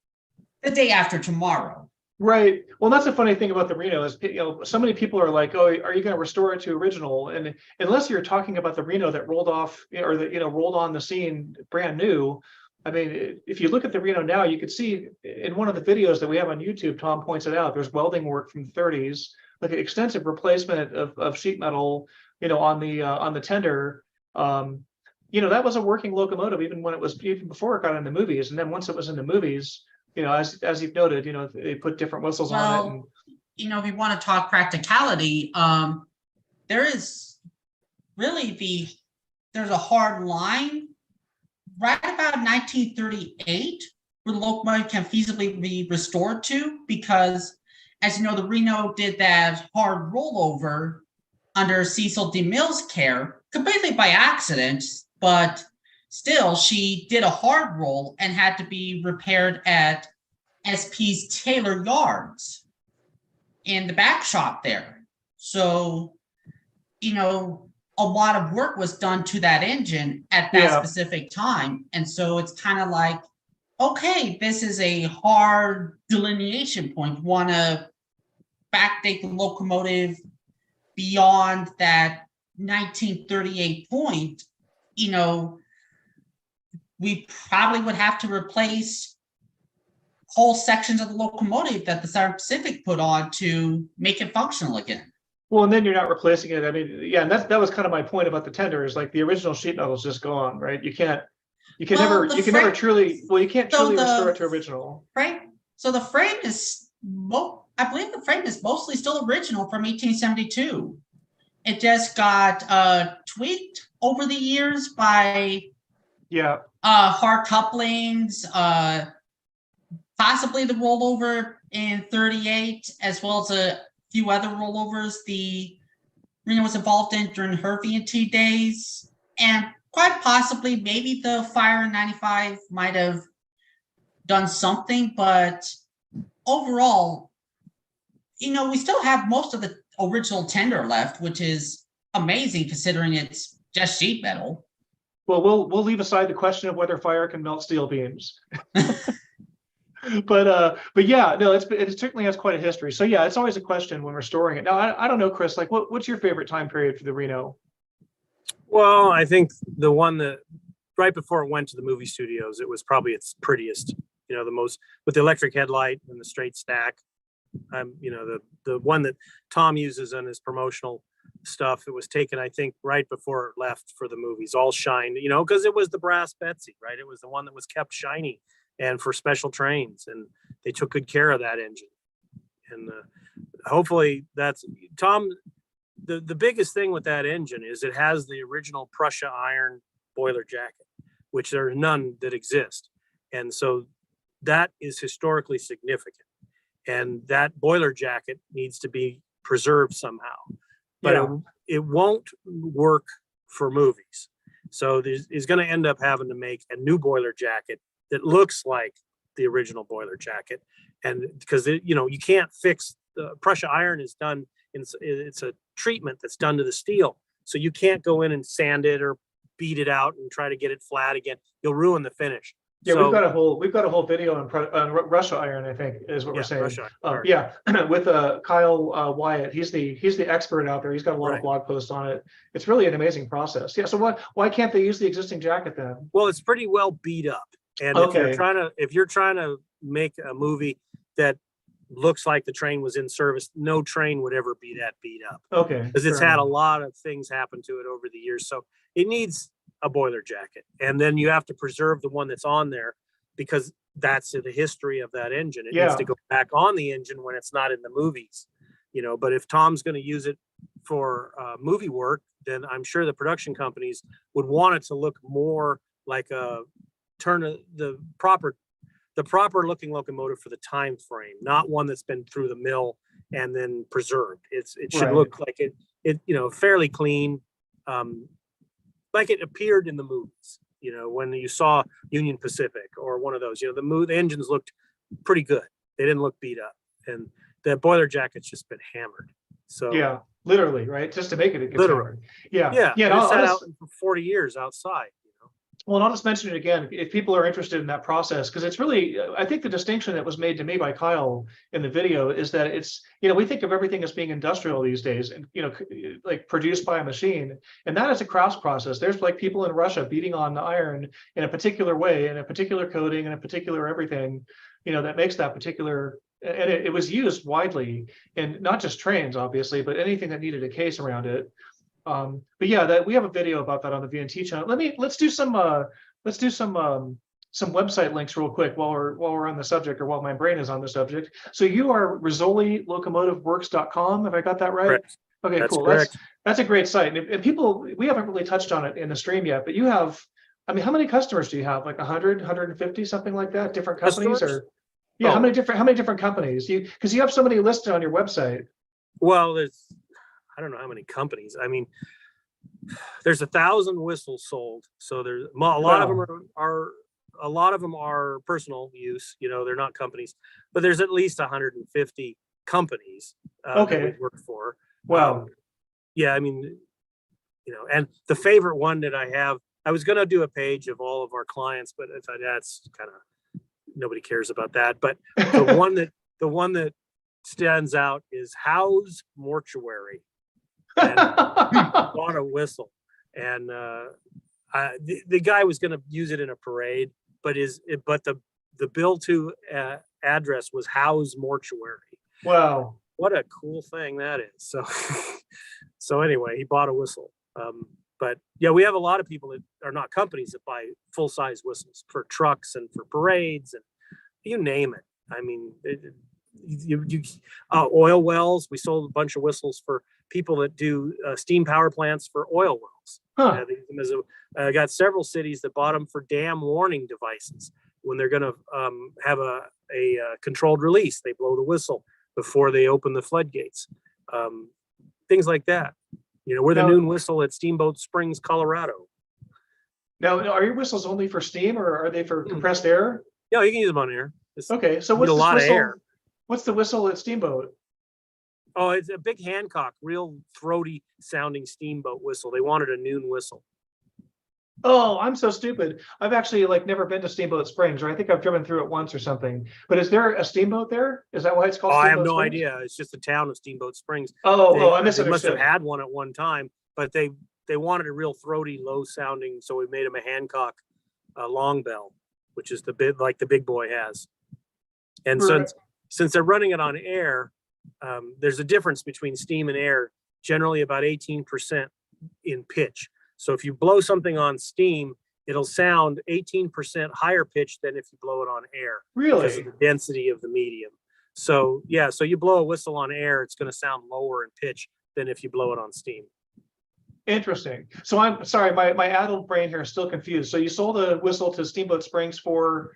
the day after tomorrow. Right. Well, that's the funny thing about the Reno is, so many people are like, oh, are you going to restore it to original? And unless you're talking about the Reno that rolled off or that, rolled on the scene brand new. I mean, if you look at the Reno now, you could see in one of the videos that we have on YouTube, Tom points it out, there's welding work from the 30s, like an extensive replacement of sheet metal, on the tender. That was a working locomotive even before it got into movies. And then once it was in the movies, as you've noted, they put different whistles on it. And if you want to talk practicality, there's a hard line right about 1938 where the locomotive can feasibly be restored to, because as you know, the Reno did that hard rollover under Cecil DeMille's care, completely by accident, but still, she did a hard roll and had to be repaired at SP's Taylor Yards in the back shop there. So, a lot of work was done to that engine at that specific time. And so it's kind of like, okay, this is a hard delineation point. Want to backdate the locomotive beyond that 1938 point, we probably would have to replace whole sections of the locomotive that the Southern Pacific put on to make it functional again. Well, and then you're not replacing it. I mean, yeah, and that was kind of my point about the tender is like the original sheet metal is just gone, right? You can't Well, the never frame- truly, well, you can't So truly the- restore it to original. Right? So the frame is, I believe the frame is mostly still original from 1872. It just got tweaked over the years by Yeah, hard couplings, possibly the rollover in 38, as well as a few other rollovers the Reno was involved in during her V&T days. And quite possibly, maybe the fire in 95 might have done something, but overall, we still have most of the original tender left, which is amazing considering it's just sheet metal. well, we'll leave aside the question of whether fire can melt steel beams. But yeah, no, it certainly has quite a history. So yeah, it's always a question when we're storing it. Now, I don't know, Chris, like what's your favorite time period for the Reno? Well, I think the one that right before it went to the movie studios, it was probably its prettiest, the most with the electric headlight and the straight stack. The one that Tom uses on his promotional stuff, it was taken, I think, right before it left for the movies, all shined, because it was the brass Betsy, right? It was the one that was kept shiny and for special trains, and they took good care of that engine. And hopefully that's Tom. The biggest thing with that engine is it has the original Prussia iron boiler jacket, which there are none that exist. And so that is historically significant. And that boiler jacket needs to be preserved somehow. But Yeah. it won't work for movies. So he's going to end up having to make a new boiler jacket that looks like the original boiler jacket. And because, you can't fix the Prussia iron is done. It's a treatment that's done to the steel. So you can't go in and sand it or beat it out and try to get it flat again. You'll ruin the finish. Yeah, So, we've got a whole video on Russia iron, I think, is what we're saying. Russia iron. Yeah, with Kyle Wyatt, he's the expert out there. He's got a lot of Right. blog posts on it. It's really an amazing process. Yeah. So why can't they use the existing jacket then? Well, it's pretty well beat up. And Okay. if you're trying to make a movie that looks like the train was in service, no train would ever be that beat up, Okay. because it's fair had a enough. lot of things happen to it over the years. So it needs a boiler jacket, and then you have to preserve the one that's on there because that's the history of that engine. It needs Yeah. to go back on the engine when it's not in the movies, but if Tom's going to use it for movie work, then I'm sure the production companies would want it to look more like a the proper looking locomotive for the time frame, not one that's been through the mill and then preserved. It should Right. look like it fairly clean, like it appeared in the movies. When you saw Union Pacific or one of those, the engines looked pretty good. They didn't look beat up, and the boiler jacket's just been hammered. So Yeah, literally, right? Just to make it. Literally. Yeah. yeah, Yeah. it and I'll sat just- out for 40 years outside. Well, and I'll just mention it again, if people are interested in that process, because it's really, I think the distinction that was made to me by Kyle in the video is that it's, we think of everything as being industrial these days and, like produced by a machine. And that is a crafts process. There's like people in Russia beating on the iron in a particular way, in a particular coating, and a particular everything, that makes that particular, and it was used widely in not just trains, obviously, but anything that needed a case around it. But yeah, that we have a video about that on the VNT channel. Let's do some website links real quick while we're on the subject, or while my brain is on the subject. So you are Rizzoli locomotiveworks.com. Have I got that right? Correct. Okay, That's cool. correct. That's a great site. And people, we haven't really touched on it in the stream yet, but you have, how many customers do you have? Like 100, 150, something like that? Different companies Customers? or? Yeah, Oh. how many different companies? Because you have so many listed on your website. Well, I don't know how many companies. I mean, there's 1,000 whistles sold. So there's a lot of them are personal use. They're not companies, but there's at least 150 companies that we work for. Wow. Yeah, I mean, and the favorite one that I have, I was going to do a page of all of our clients, but that's kind of, nobody cares about that. But the one that stands out is Howe's Mortuary. And bought a whistle, and The guy was going to use it in a parade, but the bill to address was Howe's Mortuary. Wow. What a cool thing that is. So, so anyway, he bought a whistle. But yeah, we have a lot of people that are not companies that buy full size whistles for trucks and for parades and you name it. I mean, oil wells. We sold a bunch of whistles for people that do steam power plants for oil wells. Huh. They use them as I got several cities that bought them for dam warning devices when they're going to have a controlled release. They blow the whistle before they open the floodgates. Things like that. You know, we're the noon whistle at Steamboat Springs, Colorado. Now, are your whistles only for steam or are they for compressed air? Yeah, you can use them on air. Okay, so Need what's a this lot of whistle? air. What's the whistle at Steamboat? Oh, it's a big Hancock, real throaty sounding steamboat whistle. They wanted a noon whistle. Oh, I'm so stupid. I've actually never been to Steamboat Springs, or I think I've driven through it once or something. But is there a steamboat there? Is that why it's called Oh, I have Steamboat no Springs? idea. It's just the town of Steamboat Springs. I They must misunderstood. have had one at one time, but they wanted a real throaty, low sounding, so we made them a Hancock long bell, which is the big like the big boy has. And Right. since they're running it on air, there's a difference between steam and air, generally about 18% in pitch. So if you blow something on steam, it'll sound 18% higher pitch than if you blow it on air. Because of Really? the density of the medium. So yeah, so you blow a whistle on air, it's going to sound lower in pitch than if you blow it on steam. Interesting. So I'm sorry, my adult brain here is still confused. So you sold a whistle to Steamboat Springs for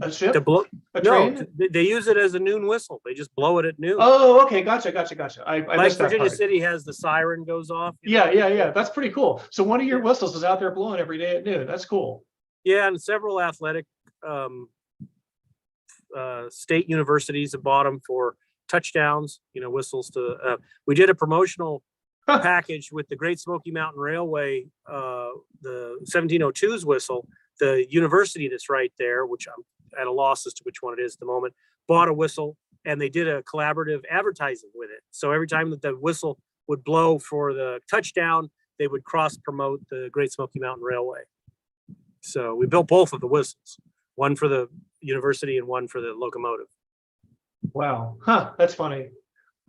a ship? To blow, A no, train? they use it as a noon whistle. They just blow it at noon. Oh, okay, gotcha. I Like missed that Virginia part. City has the siren goes off. Yeah. That's pretty cool. So one of your whistles is out there blowing every day at noon. That's cool. Yeah, and several athletic state universities have bought them for touchdowns. You know, whistles to. We did a promotional package with the Great Smoky Mountain Railway, the 1702's whistle. The university that's right there, which I'm at a loss as to which one it is at the moment, bought a whistle and they did a collaborative advertising with it. So every time that the whistle would blow for the touchdown, they would cross promote the Great Smoky Mountain Railway. So we built both of the whistles, one for the university and one for the locomotive. Wow. Huh. That's funny.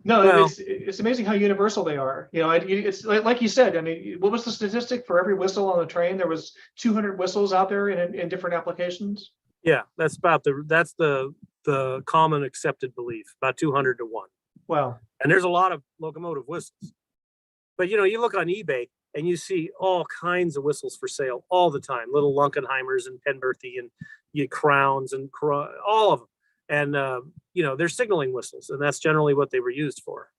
No, Well- it's amazing how universal they are. You know, it's like you said. I mean, what was the statistic for every whistle on the train? There was 200 whistles out there in different applications. Yeah, that's the common accepted belief, about 200 to 1. Wow. And there's a lot of locomotive whistles. But you know, you look on eBay and you see all kinds of whistles for sale all the time. Little Lunkenheimers and Penberthy and Crowns and all of them. And you know, they're signaling whistles, and that's generally what they were used for.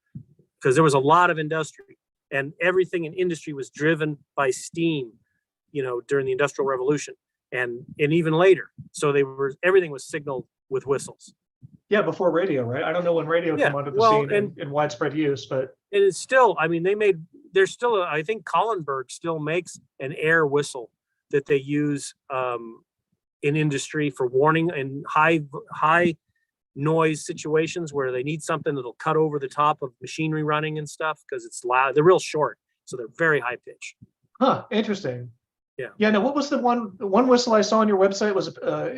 Because there was a lot of industry, and everything in industry was driven by steam, you know, during the Industrial Revolution and even later. So everything was signaled with whistles. Yeah, before radio, right? I don't know when radio Yeah, came onto the well, scene in widespread use, but And it's still, I mean, there's still, I think Collenberg still makes an air whistle that they use in industry for warning and high noise situations where they need something that'll cut over the top of machinery running and stuff because it's loud. They're real short, so they're very high pitch. interesting. Yeah. Yeah. No, what was the one whistle I saw on your website was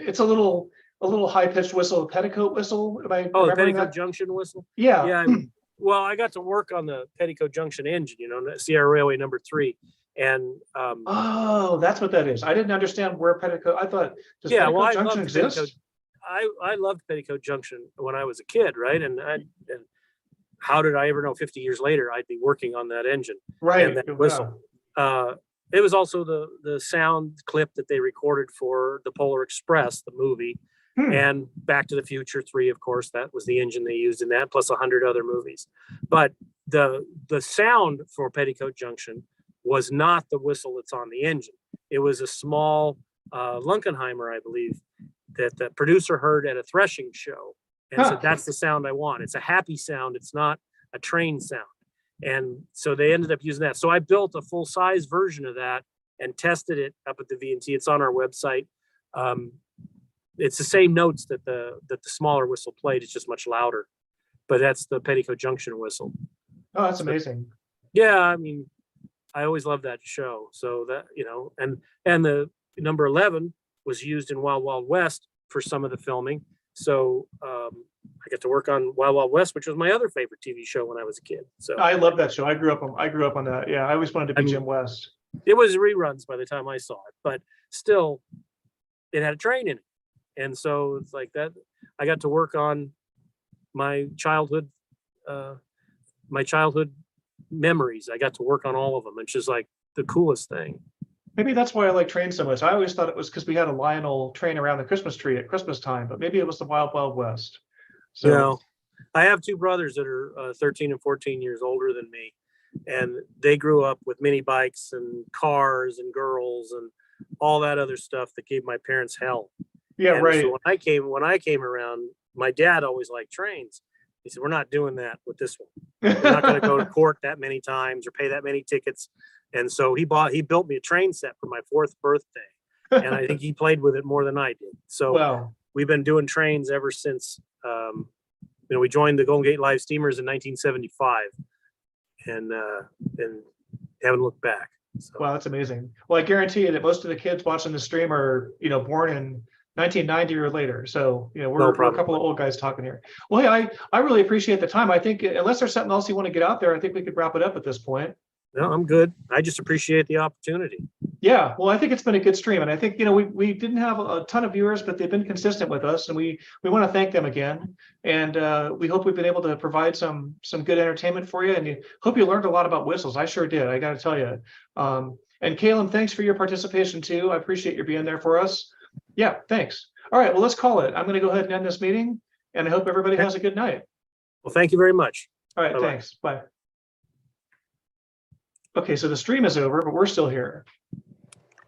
it's a little high pitched whistle, a petticoat whistle. Am I Oh, the remembering Petticoat that? Junction whistle. Yeah. Yeah. Well, I got to work on the Petticoat Junction engine, you know, Sierra Railway number 3, and Oh, that's what that is. I didn't understand where petticoat. I thought does yeah, well, Petticoat I Junction loved Petticoat. exist? I loved Petticoat Junction when I was a kid, right? And how did I ever know 50 years later I'd be working on that engine Right. and that whistle? It was also the sound clip that they recorded for the Polar Express, the movie, and Back to the Future 3, of course. That was the engine they used in that, plus 100 other movies. But the sound for Petticoat Junction was not the whistle that's on the engine. It was a small Lunkenheimer, I believe, that the producer heard at a threshing show and said, that's the sound I want. It's a happy sound. It's not a train sound. And so they ended up using that. So I built a full size version of that and tested it up at the V&T. It's on our website. It's the same notes that the smaller whistle played. It's just much louder, but that's the Petticoat Junction whistle. Oh, that's amazing. Yeah. I mean, I always loved that show. So that, and the number 11 was used in Wild Wild West for some of the filming. So I got to work on Wild Wild West, which was my other favorite TV show when I was a kid. So I love that show. I grew up on that. Yeah, I always wanted to be Jim West. it was reruns by the time I saw it, but still it had a train in it. And so it's like that. I got to work on my childhood memories. I got to work on all of them. It's just like the coolest thing. Maybe that's why I like trains so much. I always thought it was because we had a Lionel train around the Christmas tree at Christmas time, but maybe it was the Wild Wild West. So No, I have two brothers that are 13 and 14 years older than me, and they grew up with mini bikes and cars and girls and all that other stuff that gave my parents hell. yeah, And right. so when I came around, my dad always liked trains. He said, "We're not doing that with this one. We're not going to go to court that many times or pay that many tickets." And so he built me a train set for my 4th birthday, and I think he played with it more than I did. So Wow. we've been doing trains ever since. We joined the Golden Gate Live Steamers in 1975, and haven't looked back. So. Wow, that's amazing. Well, I guarantee you that most of the kids watching the stream are, born in 1990 or later. So, we're a couple of old guys talking here. Well, hey, I really appreciate the time. I think unless there's something else you want to get out there, I think we could wrap it up at this point. No, I'm good. I just appreciate the opportunity. Yeah, well, I think it's been a good stream, and I think we didn't have a ton of viewers, but they've been consistent with us, and we want to thank them again. And we hope we've been able to provide some good entertainment for you, and hope you learned a lot about whistles. I sure did. I got to tell you. And Kaylin, thanks for your participation too. I appreciate you being there for us. Yeah, thanks. All right, well, let's call it. I'm going to go ahead and end this meeting, and I hope everybody has a good night. Well, thank you very much. All right, Bye-bye. thanks. Bye. Okay, so the stream is over, but we're still here.